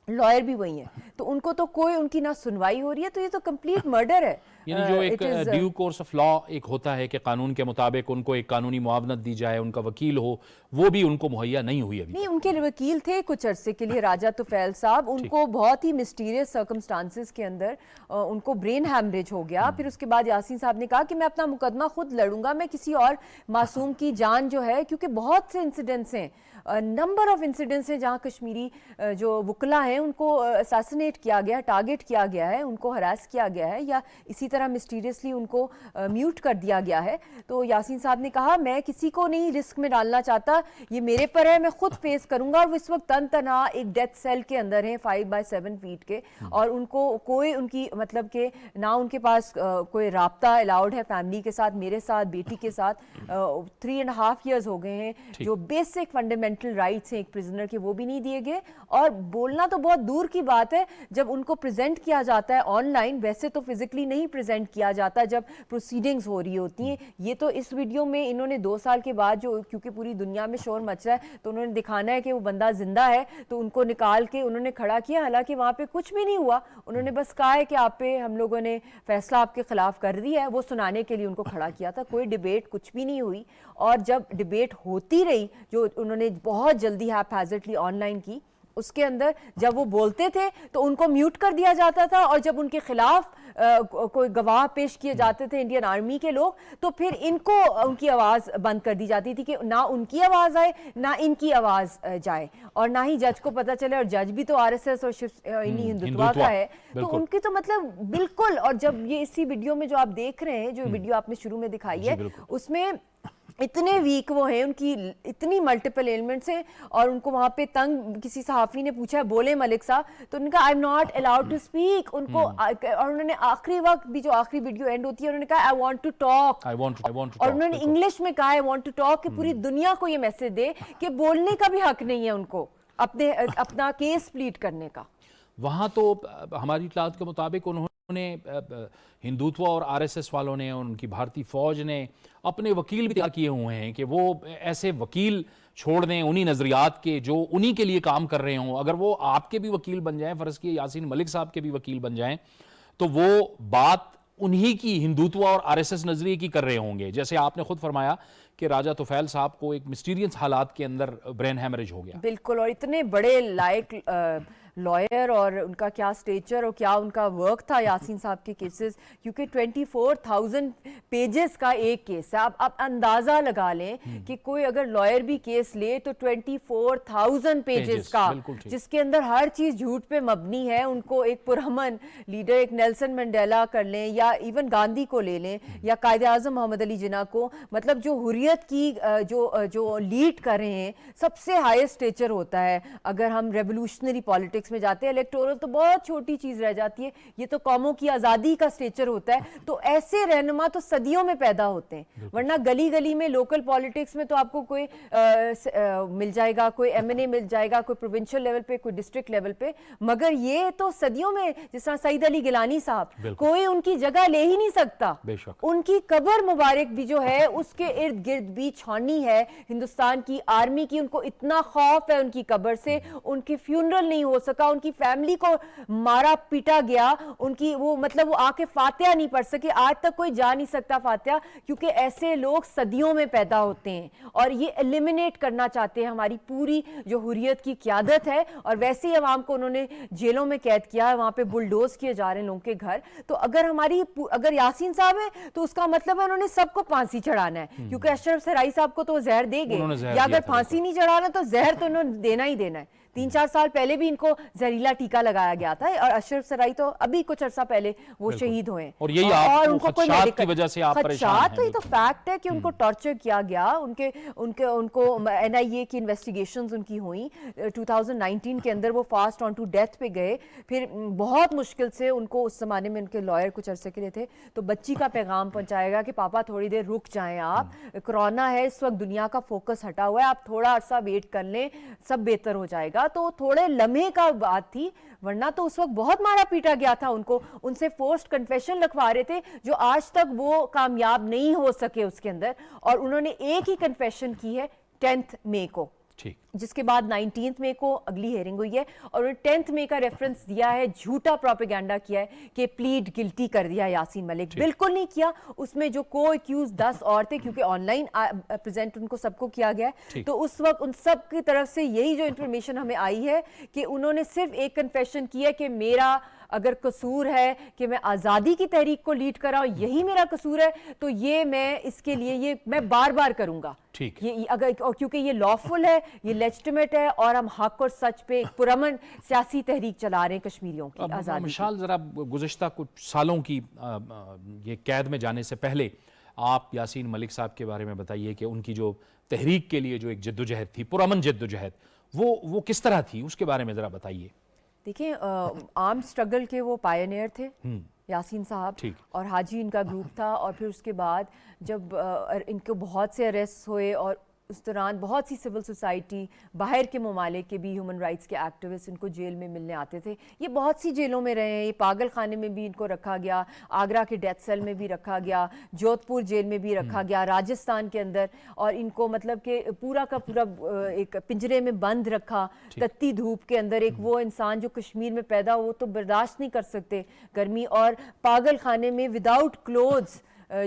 لائر بھی وہی ہیں، تو ان کو تو کوئی ان کی نہ سنوائی ہو رہی ہے، تو یہ تو کمپلیٹ مرڈر ہے۔ یعنی جو ایک ڈیو کورس آف لا ایک ہوتا ہے کہ قانون کے مطابق ان کو ایک قانونی معاونت دی جائے، ان کا وکیل ہو، وہ بھی ان کو مہیا نہیں ہوئی ابھی۔ نہیں، ان کے وکیل تھے کچھ عرصے کے لیے راجہ توفیل صاحب، ان کو بہت ہی مسٹیریس سرکمسٹانسز کے اندر ان کو برین ہیمریج ہو گیا، پھر اس کے بعد یاسین صاحب نے کہا کہ میں اپنا مقدمہ خود لڑوں گا، میں کسی اور معصوم کی جان جو ہے، کیونکہ بہت سے انسیڈنٹس ہیں، نمبر آف انسیڈنٹس ہیں جہاں کشمیری جو وکلا ہیں ان کو اساسینیٹ کیا گیا، ٹارگٹ کیا گیا ہے، ان کو ہراس کیا گیا ہے، یا اسی طرح مسٹیریسلی ان کو میوٹ کر دیا گیا ہے۔ تو یاسین صاحب نے کہا میں کسی کو نہیں رسک میں ڈالنا چاہتا، یہ میرے پر ہے، میں خود فیس کروں گا، اور وہ اس وقت تن تنہا ایک ڈیتھ سیل کے اندر ہیں 5x7 فیٹ کے، اور ان کو کوئی ان کی مطلب کہ نہ ان کے پاس کوئی رابطہ الاؤڈ ہے فیملی کے ساتھ، میرے ساتھ، بیٹی کے ساتھ 3.5 ایئرز ہو گئے ہیں، جو بیسک فنڈامنٹل رائٹس ہیں ایک پرزنر کے وہ بھی نہیں دیے گئے، اور بولنا تو بہت دور کی بات ہے، جب ان کو پریزنٹ کیا جاتا ہے آن لائن، ویسے تو فزیکلی نہیں پریزنٹ کیا جاتا جب پروسیڈنگز ہو رہی ہوتی ہیں۔ یہ تو اس ویڈیو میں انہوں نے 2 سال کے بعد جو، کیونکہ پوری دنیا میں شور مچ رہا ہے تو انہوں نے دکھانا ہے کہ وہ بندہ زندہ ہے، تو ان کو نکال کے انہوں نے کھڑا کیا، حالانکہ وہاں پہ کچھ بھی نہیں ہوا، انہوں نے بس کہا ہے کہ آپ پہ ہم لوگوں نے فیصلہ آپ کے خلاف کر دیا ہے، وہ سنانے کے لیے ان کو کھڑا کیا تھا، کوئی ڈیبیٹ کچھ بھی نہیں ہوئی۔ اور جب ڈیبیٹ ہوتی رہی، جو انہوں نے بہت جلدی ہیپ ہیزرڈلی آن لائن کی، اس کے اندر جب وہ بولتے تھے تو ان کو میوٹ کر دیا جاتا تھا، اور جب ان کے خلاف کوئی گواہ پیش کیے جاتے تھے انڈین آرمی کے لوگ تو پھر ان کو ان کی آواز بند کر دی جاتی تھی کہ نہ ان کی آواز آئے نہ ان کی آواز جائے، اور نہ ہی جج کو پتہ چلے، اور جج بھی تو آر ایس ایس اور ہندوتوا کا ہے، تو ان کی تو مطلب بالکل. اور جب یہ اسی ویڈیو میں جو آپ دیکھ رہے ہیں، جو ویڈیو آپ نے شروع میں دکھائی ہے، اس میں اتنے ویک وہ ہیں، ان کی اتنی ملٹیپل ایلمنٹس ہیں، اور ان کو وہاں پہ تنگ کسی صحافی نے پوچھا بولے ملک صاحب، تو انہوں نے کہا I am not allowed to speak, ان کو، اور انہوں نے آخری وقت بھی جو آخری ویڈیو اینڈ ہوتی ہے انہوں نے کہا آئی وانٹ ٹو ٹاک، اور انہوں نے انگلش میں کہا آئی وانٹ ٹو ٹاک، کہ پوری دنیا کو یہ میسج دے کہ بولنے کا بھی حق نہیں ہے ان کو اپنا کیس پلیٹ کرنے کا. وہاں تو ہماری اطلاعات کے مطابق انہوں نے ہندوتوا اور آر ایس ایس والوں نے، ان کی بھارتی فوج نے اپنے وکیل بھی تیار کیے ہوئے ہیں کہ وہ ایسے وکیل چھوڑ دیں انہی نظریات کے جو انہی کے لیے کام کر رہے ہوں. اگر وہ آپ کے بھی وکیل بن جائیں، فرض کیے یاسین ملک صاحب کے بھی وکیل بن جائیں، تو وہ بات انہی کی ہندوتوا اور آر ایس ایس نظریے کی کر رہے ہوں گے. جیسے آپ نے خود فرمایا کہ راجہ طفیل صاحب کو ایک مسٹیرینس حالات کے اندر برین ہیمریج ہو گیا. بالکل، اور اتنے بڑے لائق لائر، اور ان کا کیا سٹیچر اور کیا ان کا ورک تھا یاسین صاحب کے کیسز، کیونکہ 24,000 پیجز کا ایک کیس ہے. آپ اندازہ لگا لیں کہ کوئی اگر لائر بھی کیس لے تو 24,000 پیجز کا، جس کے اندر ہر چیز جھوٹ پہ مبنی ہے. ان کو ایک پرامن لیڈر، ایک نیلسن منڈیلا کر لیں، یا ایون گاندھی کو لے لیں، یا قائد اعظم محمد علی جناح کو، مطلب جو حریت کی جو لیڈ کر رہے ہیں، سب سے ہائیسٹ سٹیچر ہوتا ہے. اگر ہم ریولوشنری پالیٹکس میں جاتے ہیں، الیکٹورل تو بہت چھوٹی چیز رہ جاتی ہے، یہ تو قوموں کی آزادی کا سٹیچر ہوتا ہے. تو ایسے رہنما تو صدیوں میں پیدا ہوتے ہیں، ورنہ گلی گلی میں لوکل پالیٹکس میں تو آپ کو کوئی مل جائے گا، کوئی ایم این اے مل جائے گا، کوئی پروونشل لیول پہ، کوئی ڈسٹرکٹ لیول پہ، مگر یہ تو صدیوں میں، جس طرح سعید علی گیلانی صاحب، کوئی ان کی جگہ لے ہی نہیں سکتا. ان کی قبر مبارک بھی جو ہے اس کے ارد گرد بھی چھانی ہے ہندوستان کی آرمی کی. ان کو اتنا خوف ہے ان کی قبر سے، ان کی فیونرل نہیں ہو سکا، ان کی فیملی کو مارا پیٹا گیا، ان کی وہ مطلب وہ آ کے فاتحہ نہیں پڑھ سکے. آج تک کوئی جا نہیں سکتا فاتحہ، کیونکہ ایسے لوگ صدیوں میں پیدا ہوتے ہیں، اور یہ ایلیمینیٹ کرنا چاہتے ہیں ہماری پوری جو حریت کی قیادت ہے. اور ویسے ہی عوام کو انہوں نے جیلوں میں قید کیا ہے، وہاں پہ بلڈوز کیے جا رہے ہیں لوگوں کے گھر. تو اگر یاسین صاحب ہیں تو اس کا مطلب ہے انہوں نے سب کو پھانسی چڑھانا ہے، کیونکہ اشرف سرائی صاحب کو تو زہر دے گئے، یا اگر پھانسی نہیں چڑھانا تو زہر تو انہوں نے دینا ہی دینا ہے. 3-4 سال پہلے بھی ان کو زہریلا ٹیکہ لگایا گیا تھا، اور اشرف سرائی تو ابھی کچھ عرصہ پہلے وہ شہید ہوئے ہیں. اور یہی ان کو خدشات کی وجہ سے آپ پریشان ہیں. تو یہ تو فیکٹ ہے کہ ان کو ٹارچر کیا گیا. ان کو این آئی اے کی انویسٹیگیشنز ان کی ہوئیں 2019 کے اندر، وہ فاسٹ آن ٹو ڈیتھ پہ گئے. پھر بہت مشکل سے ان کو، اس زمانے میں ان کے لائر کچھ عرصے کے لیے تھے، تو بچی کا پیغام پہنچائے گا کہ پاپا تھوڑی دیر رک جائیں، آپ کرونا ہے اس وقت، دنیا کا فوکس ہٹا ہوا ہے، آپ تھوڑا عرصہ ویٹ کر لیں، سب بہتر ہو جائے گا. تو تھوڑے لمحے کا بات تھی، ورنہ تو اس وقت بہت مارا پیٹا گیا تھا ان کو. ان سے فورسڈ کنفیشن لکھوا رہے تھے جو آج تک وہ کامیاب نہیں ہو سکے اس کے اندر. اور انہوں نے ایک ہی کنفیشن کی ہے 10 مئی کو، جس کے بعد 19 مئی کو اگلی ہیئرنگ ہوئی ہے. اور انہوں نے 10 مئی کا ریفرنس دیا ہے، جھوٹا پروپیگنڈا کیا ہے کہ پلیڈ گلٹی کر دیا یاسین ملک. بالکل نہیں کیا. اس میں جو کو ایکیوز 10 اور تھے، کیونکہ آن لائن پریزنٹ ان کو سب کو کیا گیا ہے، تو اس وقت ان سب کی طرف سے یہی جو انفارمیشن ہمیں آئی ہے کہ انہوں نے صرف ایک کنفیشن کی ہے کہ میرا اگر قصور ہے کہ میں آزادی کی تحریک کو لیڈ کر رہا ہوں، یہی میرا قصور ہے، تو یہ میں اس کے لیے یہ میں بار بار کروں گا. کیونکہ یہ لافل ہے، یہ لیجٹمیٹ ہے، اور ہم حق اور سچ پہ ایک پرامن سیاسی تحریک چلا رہے ہیں کشمیریوں کی آزادی. مشال، ذرا گزشتہ کچھ سالوں کی یہ قید میں جانے سے پہلے آپ یاسین ملک صاحب کے بارے میں بتائیے کہ ان کی جو تحریک کے لیے جو ایک جدوجہد تھی، پرامن جدوجہد، وہ کس طرح تھی، اس کے بارے میں ذرا بتائیے. دیکھیں، آرم سٹرگل کے وہ پائنیئر تھے یاسین صاحب، اور حاجی ان کا گروپ تھا. اور پھر اس کے بعد جب ان کو بہت سے اریسٹ ہوئے، اور اس دوران بہت سی سول سوسائٹی، باہر کے ممالک کے بھی ہیومن رائٹس کے ایکٹیوسٹ ان کو جیل میں ملنے آتے تھے. یہ بہت سی جیلوں میں رہے ہیں. یہ پاگل خانے میں بھی ان کو رکھا گیا، آگرہ کے ڈیتھ سیل میں بھی رکھا گیا، جودھ پور جیل میں بھی رکھا گیا، راجستھان کے اندر. اور ان کو مطلب کہ پورا کا پورا ایک پنجرے میں بند رکھا، تتی دھوپ کے اندر. ایک وہ انسان جو کشمیر میں پیدا ہو تو برداشت نہیں کر سکتے گرمی، اور پاگل خانے میں وداؤٹ کلوتھز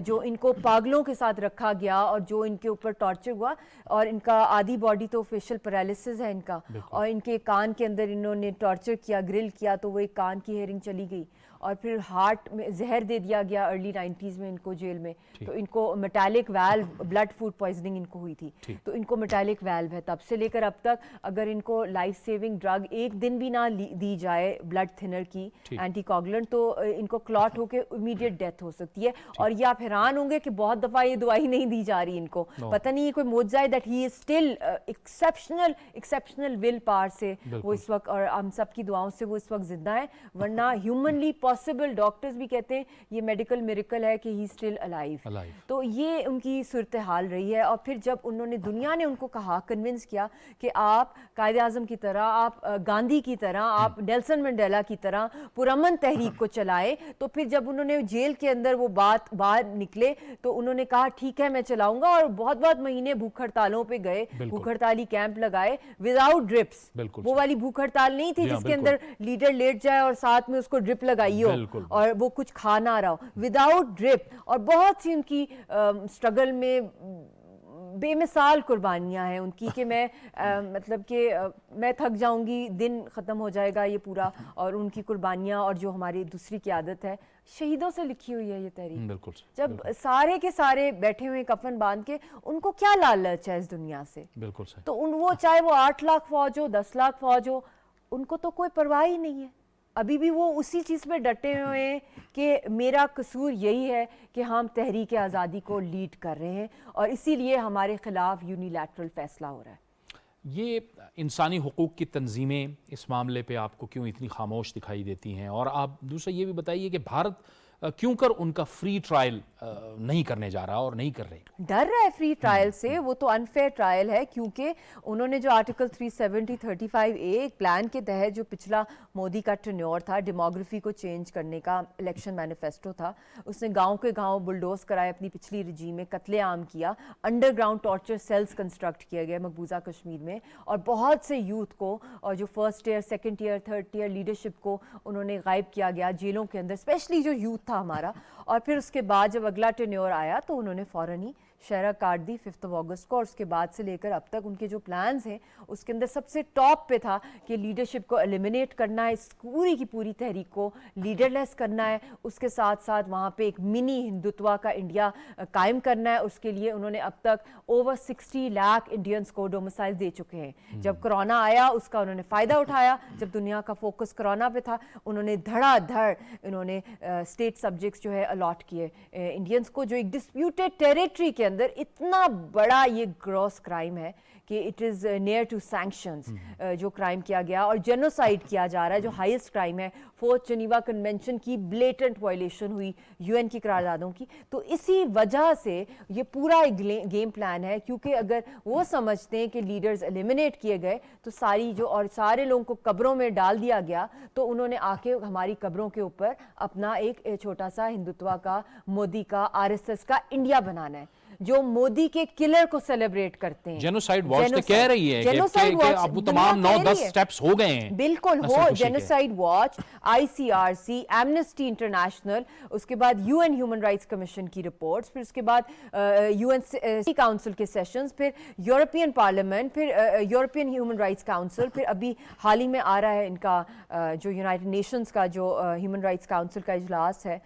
جو ان کو پاگلوں کے ساتھ رکھا گیا اور جو ان کے اوپر ٹارچر ہوا, اور ان کا آدھی باڈی تو فیشل پیرالسس ہے ان کا, اور ان کے کان کے اندر انہوں نے ٹارچر کیا, گرل کیا, تو وہ ایک کان کی ہیئرنگ چلی گئی, اور پھر ہارٹ میں زہر دے دیا گیا ارلی 90s میں ان کو جیل میں, تو ان کو میٹالک ویلو بلڈ فوڈ پوائزننگ ان کو ہوئی تھی, تو ان کو میٹالک ویلو ہے. تب سے لے کر اب تک اگر ان کو لائف سیونگ ڈرگ ایک دن بھی نہ دی جائے بلڈ تھنر کی اینٹی کوگولنٹ, تو ان کو کلاٹ ہو کے امیڈیٹ ڈیتھ ہو سکتی ہے. اور یہ آپ حیران ہوں گے کہ بہت دفعہ یہ دوائی نہیں دی جا رہی ان کو, پتہ نہیں یہ کوئی معجزہ ہے that he is still exceptional will power سے وہ اس وقت, اور ہم سب کی دعاؤں سے وہ اس وقت زندہ ہیں, ورنہ ہیومنلی پاسبل ڈاکٹرز بھی کہتے ہیں یہ میڈیکل میریکل ہے کہ ہی اسٹل الائیو. تو یہ ان کی صورتحال رہی ہے. اور پھر جب انہوں نے, دنیا نے ان کو کہا, کنونس کیا کہ آپ قائد اعظم کی طرح, آپ گاندھی کی طرح, آپ نیلسن منڈیلا کی طرح پرامن تحریک کو چلائے, تو پھر جب انہوں نے جیل کے اندر وہ بات باہر نکلے تو انہوں نے کہا ٹھیک ہے میں چلاؤں گا, اور بہت بہت مہینے بھوک ہڑتالوں پہ گئے, بھوک ہڑتالی کیمپ لگائے وداؤٹ ڈرپس. وہ والی بھوک ہڑتال نہیں تھی جس کے اندر لیڈر لیٹ جائے اور ساتھ میں اس کو ڈرپ لگائی ہو اور وہ کچھ کھا نہ رہا ہو, وداؤٹ ڈرپ. اور بہت سی ان کی اسٹرگل میں بے مثال قربانیاں ہیں ان کی کہ میں مطلب کہ میں تھک جاؤں گی, دن ختم ہو جائے گا یہ پورا, اور ان کی قربانیاں اور جو ہماری دوسری قیادت ہے, شہیدوں سے لکھی ہوئی ہے یہ تحریک. جب سارے کے سارے بیٹھے ہوئے کفن باندھ کے, ان کو کیا لالچ ہے اس دنیا سے, تو وہ چاہے وہ 8 لاکھ فوج ہو, 10 لاکھ فوج ہو, ان کو تو کوئی پرواہ ہی نہیں ہے. ابھی بھی وہ اسی چیز پہ ڈٹے ہوئے ہیں کہ میرا قصور یہی ہے کہ ہم تحریک آزادی کو لیڈ کر رہے ہیں, اور اسی لیے ہمارے خلاف یونیلیٹرل فیصلہ ہو رہا ہے. یہ انسانی حقوق کی تنظیمیں اس معاملے پہ آپ کو کیوں اتنی خاموش دکھائی دیتی ہیں؟ اور آپ دوسرا یہ بھی بتائیے کہ بھارت کیوں کر ان کا فری ٹرائل نہیں کرنے جا رہا اور نہیں کر رہے؟ ڈر رہا ہے فری ٹرائل سے, وہ تو انفیئر ٹرائل ہے, کیونکہ انہوں نے جو آرٹیکل 370-35A ایک پلان کے تحت جو پچھلا مودی کا ٹینیور تھا, ڈیموگرافی کو چینج کرنے کا الیکشن مینیفیسٹو تھا, اس نے گاؤں کے گاؤں بلڈوز کرائے, اپنی پچھلی رجیم میں قتل عام کیا, underground torture cells construct کیے گئے مقبوضہ کشمیر میں, اور بہت سے یوتھ کو, اور جو first year, second year, third year leadership کو انہوں نے غائب کیا گیا جیلوں کے اندر, اسپیشلی جو یوتھ تھا ہمارا. اور پھر اس کے بعد جب اگلا ٹینیور آیا تو انہوں نے فوراً ہی شہرہ کاٹ دی 5 اگست کو, اور اس کے بعد سے لے کر اب تک ان کے جو پلانز ہیں اس کے اندر سب سے ٹاپ پہ تھا کہ لیڈرشپ کو ایلیمنیٹ کرنا ہے, اس پوری کی پوری تحریک کو لیڈر لیس کرنا ہے, اس کے ساتھ ساتھ وہاں پہ ایک منی ہندوتوا کا انڈیا قائم کرنا ہے. اس کے لیے انہوں نے اب تک اوور 60 لاکھ انڈینس کو ڈومسائل دے چکے ہیں. جب کرونا آیا اس کا انہوں نے فائدہ اٹھایا, جب دنیا کا فوکس کرونا پہ تھا انہوں نے دھڑا دھڑ انہوں نے اسٹیٹ سبجیکٹس جو ہے الاٹ کیے انڈینس کو, جو ایک ڈسپیوٹیڈ ٹیریٹری کے اندر اتنا بڑا یہ گروس کرائم ہے کہ it is near to sanctions جو کرائم کیا گیا, اور جینوسائیڈ کیا جا رہا ہے جو ہائیسٹ کرائم ہے. 4th جنیوا کنونشن کی بلیٹنٹ وائلیشن ہوئی UN کی قراردادوں کی. تو اسی وجہ سے یہ پورا ایک گیم پلان ہے, کیونکہ اگر وہ سمجھتے ہیں کہ لیڈرز ایلیمنیٹ کیے گئے تو ساری جو, اور سارے لوگوں کو قبروں میں ڈال دیا گیا, تو انہوں نے آ کے ہماری قبروں کے اوپر اپنا ایک چھوٹا سا ہندوتوا کا, مودی کا, RSS کا انڈیا بنانا ہے, جو مودی کے کلر کو سیلیبریٹ کرتے ہیں. جینوسائیڈ واچ تو کہہ رہی ہے کہ اب تمام 9-10 سٹیپس ہو گئے ہیں. بالکل ہو, genocide watch, ICRC, Amnesty International, اس کے بعد UN ہیومن رائٹس کمیشن کی رپورٹس, پھر اس کے بعد UN کاؤنسل کے سیشنز, پھر یورپین پارلیمنٹ, پھر یورپین ہیومن رائٹس کاؤنسل, پھر ابھی حال ہی میں آ رہا ہے ان کا جو یونائٹڈ نیشنز کا جو ہیومن رائٹس کاؤنسل کا اجلاس ہے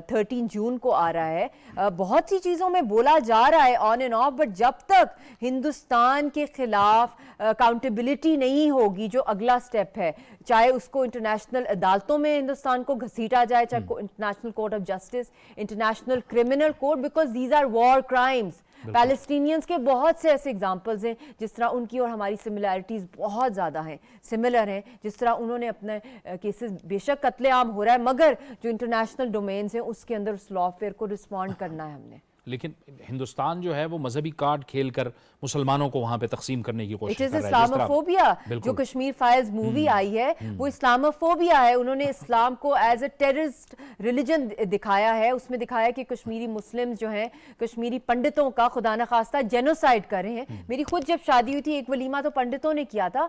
13 جون کو آ رہا ہے. بہت سی چیزوں میں بولا جا رہا ہے آن اینڈ آف, بٹ جب تک ہندوستان کے خلاف اکاؤنٹیبلٹی نہیں ہوگی, جو اگلا سٹیپ ہے, چاہے اس کو انٹرنیشنل عدالتوں میں ہندوستان کو گھسیٹا جائے, چاہے International Court of Justice, International Criminal Court, because these are war crimes. Palestinians کے بہت سے ایسے ایگزامپلز ہیں جس طرح ان کی اور ہماری سملیرٹیز بہت زیادہ ہیں, سملر ہیں, جس طرح انہوں نے اپنے کیسز, بے شک قتل عام ہو رہا ہے, مگر جو انٹرنیشنل ڈومینز ہیں اس کے اندر اس لا فیئر کو رسپونڈ کرنا ہے ہم نے. لیکن ہندوستان جو ہے وہ مذہبی کارڈ کھیل کر مسلمانوں کو وہاں پہ تقسیم کرنے کی کوشش اٹ از کر رہا ہے. اسلاموفوبیا. جو کشمیر فائلز مووی آئی ہے وہ اسلاموفوبیا ہے. انہوں نے اسلام کو ایز اے ٹیررسٹ ریلیجن دکھایا ہے. اس میں دکھایا کہ کشمیری مسلم جو ہیں کشمیری پنڈتوں کا خدا نخواستہ جینوسائیڈ کر رہے ہیں. میری خود جب شادی ہوئی تھی ایک ولیمہ تو پنڈتوں نے کیا تھا.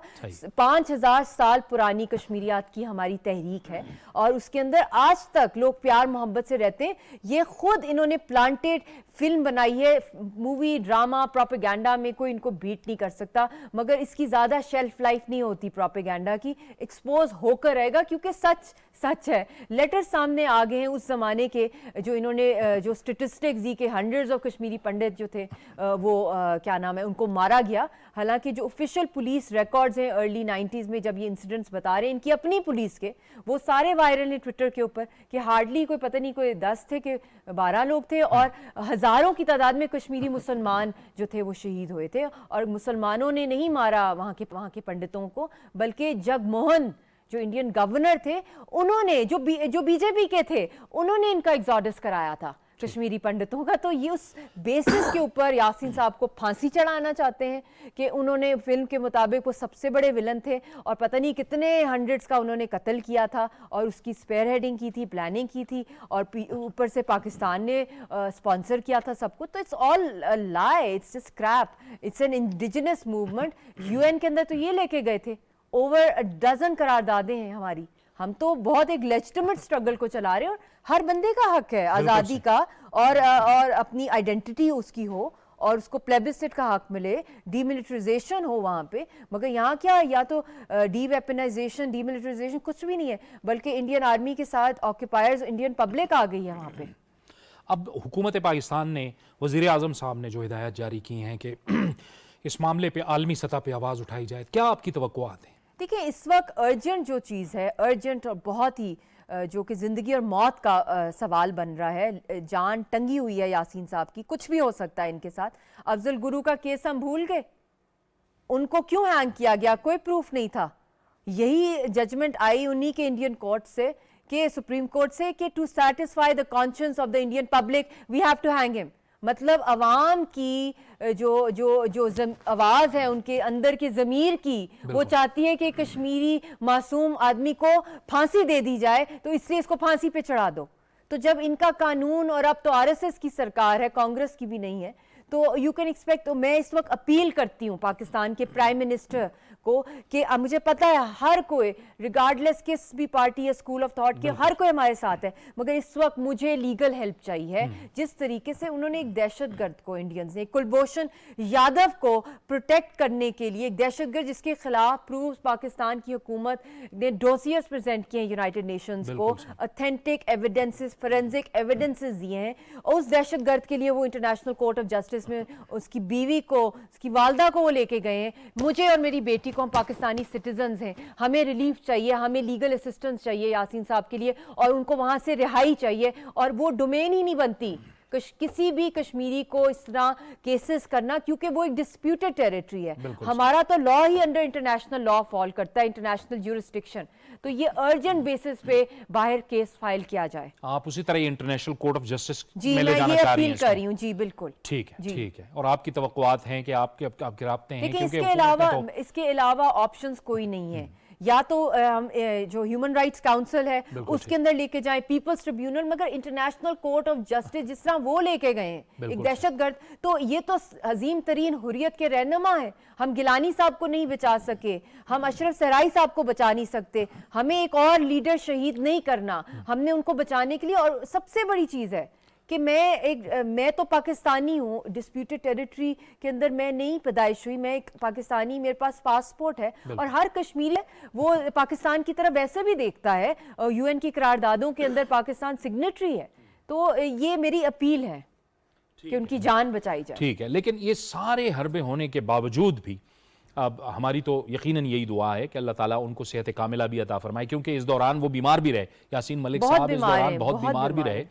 5000 سال پرانی کشمیریات کی ہماری تحریک ہے اور اس کے اندر آج تک لوگ پیار محبت سے رہتے ہیں. یہ خود انہوں نے پلانٹیڈ فلم بنائی ہے, مووی ڈرامہ پروپیگینڈا میں کوئی ان کو بیٹ نہیں کر سکتا, مگر اس کی زیادہ شیلف لائف نہیں ہوتی پروپیگینڈا کی. ایکسپوز ہو کر رہے گا کیونکہ سچ سچ ہے. لیٹر سامنے آ گئے ہیں اس زمانے کے جو انہوں نے جو اسٹیٹسٹکس دی کہ ہنڈریڈز آف کشمیری پنڈت جو تھے وہ کیا نام ہے ان کو مارا گیا. حالانکہ جو آفیشیل پولیس ریکارڈز ہیں ارلی 90s میں جب یہ انسیڈنٹس بتا رہے ہیں ان کی اپنی پولیس کے, وہ سارے وائرل ہیں ٹویٹر کے اوپر کہ ہارڈلی کوئی پتہ نہیں کوئی 10 تھے کہ 12 لوگ تھے اور ہزاروں کی تعداد میں کشمیری مسلمان جو تھے وہ شہید ہوئے تھے. اور مسلمانوں نے نہیں مارا وہاں کے پنڈتوں کو, بلکہ جگ موہن جو انڈین گورنر تھے انہوں نے جو بی جے پی کے تھے انہوں نے ان کا ایگزوڈس کرایا تھا کشمیری پنڈتوں کا. تو یہ اس بیسس کے اوپر یاسین صاحب کو پھانسی چڑھانا چاہتے ہیں کہ انہوں نے فلم کے مطابق وہ سب سے بڑے ولن تھے اور پتہ نہیں کتنے ہنڈریڈز کا انہوں نے قتل کیا تھا اور اس کی اسپیئر ہیڈنگ کی تھی, پلاننگ کی تھی اور اوپر سے پاکستان نے اسپانسر کیا تھا سب کچھ. تو it's all lie, it's just crap, it's an indigenous movement. UN کے اندر تو یہ لے کے گئے تھے, اوور 12 قراردادیں ہیں ہماری. ہم تو بہت ایک لیجٹمیٹ اسٹرگل کو چلا رہے ہیں اور ہر بندے کا حق ہے آزادی کا اور اپنی آئیڈینٹی اس کی ہو اور اس کو پلیبسٹ کا حق ملے, ڈی ملٹریزیشن ہو وہاں پہ. مگر یہاں کیا, یا تو ڈی ویپنائزیشن ڈی ملٹریزیشن کچھ بھی نہیں ہے, بلکہ انڈین آرمی کے ساتھ آکیپائرز انڈین پبلک آ گئی ہے وہاں پہ. اب حکومت پاکستان نے وزیر اعظم صاحب نے جو ہدایات جاری کی ہیں کہ اس معاملے پہ عالمی سطح پہ آواز اٹھائی جائے, کیا آپ کی توقعات ہیں؟ دیکھیں اس وقت ارجنٹ جو چیز ہے, ارجنٹ اور بہت ہی جو کہ زندگی اور موت کا سوال بن رہا ہے, جان ٹنگی ہوئی ہے یاسین صاحب کی, کچھ بھی ہو سکتا ہے ان کے ساتھ. افضل گرو کا کیس ہم بھول گئے, ان کو کیوں ہینگ کیا گیا, کوئی پروف نہیں تھا. یہی ججمنٹ آئی انہی کے انڈین کورٹ سے کہ سپریم کورٹ سے کہ to satisfy the conscience of the Indian public we have to hang him. مطلب عوام کی جو آواز ہے ان کے اندر کی ضمیر کی, وہ چاہتی ہے کہ کشمیری معصوم آدمی کو پھانسی دے دی جائے, تو اس لیے اس کو پھانسی پہ چڑھا دو. تو جب ان کا قانون, اور اب تو RSS کی سرکار ہے, کانگریس کی بھی نہیں ہے, تو یو کین ایکسپیکٹ. میں اس وقت اپیل کرتی ہوں پاکستان کے پرائم منسٹر کو کہ مجھے پتا ہے ہر کوئی ریگارڈلیس کس بھی پارٹی یا اسکول آف تھاٹ کے, ہر کوئی ہمارے ساتھ ہے, مگر اس وقت مجھے لیگل ہیلپ چاہیے. جس طریقے سے انہوں نے ایک دہشت گرد کو, انڈینز نے کلبھوشن یادو کو پروٹیکٹ کرنے کے لیے, ایک دہشت گرد جس کے خلاف پروفز پاکستان کی حکومت نے ڈوسیئرز پریزنٹ کیے ہیں یونائٹڈ نیشنز کو, اتھینٹک ایویڈنسز, فورینزک ایویڈنسز دیے ہیں, اور اس دہشت گرد کے لیے وہ انٹرنیشنل کورٹ آف جسٹس میں اس کی بیوی کو, اس کی والدہ کو وہ لے کے گئے ہیں. مجھے اور میری بیٹی کو, ہم پاکستانی سٹیزنز ہیں, ہمیں ریلیف چاہیے, ہمیں لیگل اسسٹنس چاہیے یاسین صاحب کے لیے, اور ان کو وہاں سے رہائی چاہیے. اور وہ ڈومین ہی نہیں بنتی کسی بھی کشمیری کو اس طرح کیسز کرنا, کیونکہ وہ ایک ڈسپیوٹڈ ٹیریٹری ہے. ہمارا تو لا ہی انڈر انٹرنیشنل لا فال کرتا ہے, انٹرنیشنل جورسڈکشن. تو یہ ارجنٹ بیسس پہ باہر کیس فائل کیا جائے. آپ اسی طرح انٹرنیشنل کورٹ آف جسٹس میں لے جانا چاہ رہی ہیں؟ کر رہی ہوں جی, بالکل ٹھیک ہے, ٹھیک ہے. اور آپ کی توقعات ہیں کہ آپ کے رابطے ہیں؟ کیونکہ اس کے علاوہ آپشنز کوئی نہیں ہے. یا تو جو ہیومن رائٹس کاؤنسل ہے اس کے اندر لے کے جائیں, پیپلز ٹریبیونل, مگر انٹرنیشنل کورٹ آف جسٹس جس طرح وہ لے کے گئے ہیں ایک دہشت گرد, تو یہ تو عظیم ترین حریت کے رہنما ہے. ہم گیلانی صاحب کو نہیں بچا سکے, ہم اشرف صحرائی صاحب کو بچا نہیں سکتے, ہمیں ایک اور لیڈر شہید نہیں کرنا, ہم نے ان کو بچانے کے لیے. اور سب سے بڑی چیز ہے کہ میں تو پاکستانی ہوں, ڈسپیوٹڈ ٹیریٹری کے اندر میں نہیں پیدائش ہوئی, میں ایک پاکستانی, میرے پاس پاسپورٹ ہے, اور ہر کشمیری وہ پاکستان کی طرف ویسے بھی دیکھتا ہے, UN کی قراردادوں کے اندر پاکستان سگنیٹری ہے. تو یہ میری اپیل ہے کہ ان کی جان بچائی جائے. ٹھیک ہے, لیکن یہ سارے حربے ہونے کے باوجود بھی اب ہماری تو یقیناً یہی دعا ہے کہ اللہ تعالیٰ ان کو صحت کاملہ بھی عطا فرمائے, کیونکہ اس دوران وہ بیمار بھی رہے. یاسین ملک صاحب اس دوران بہت بیمار بھی رہے,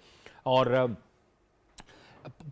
اور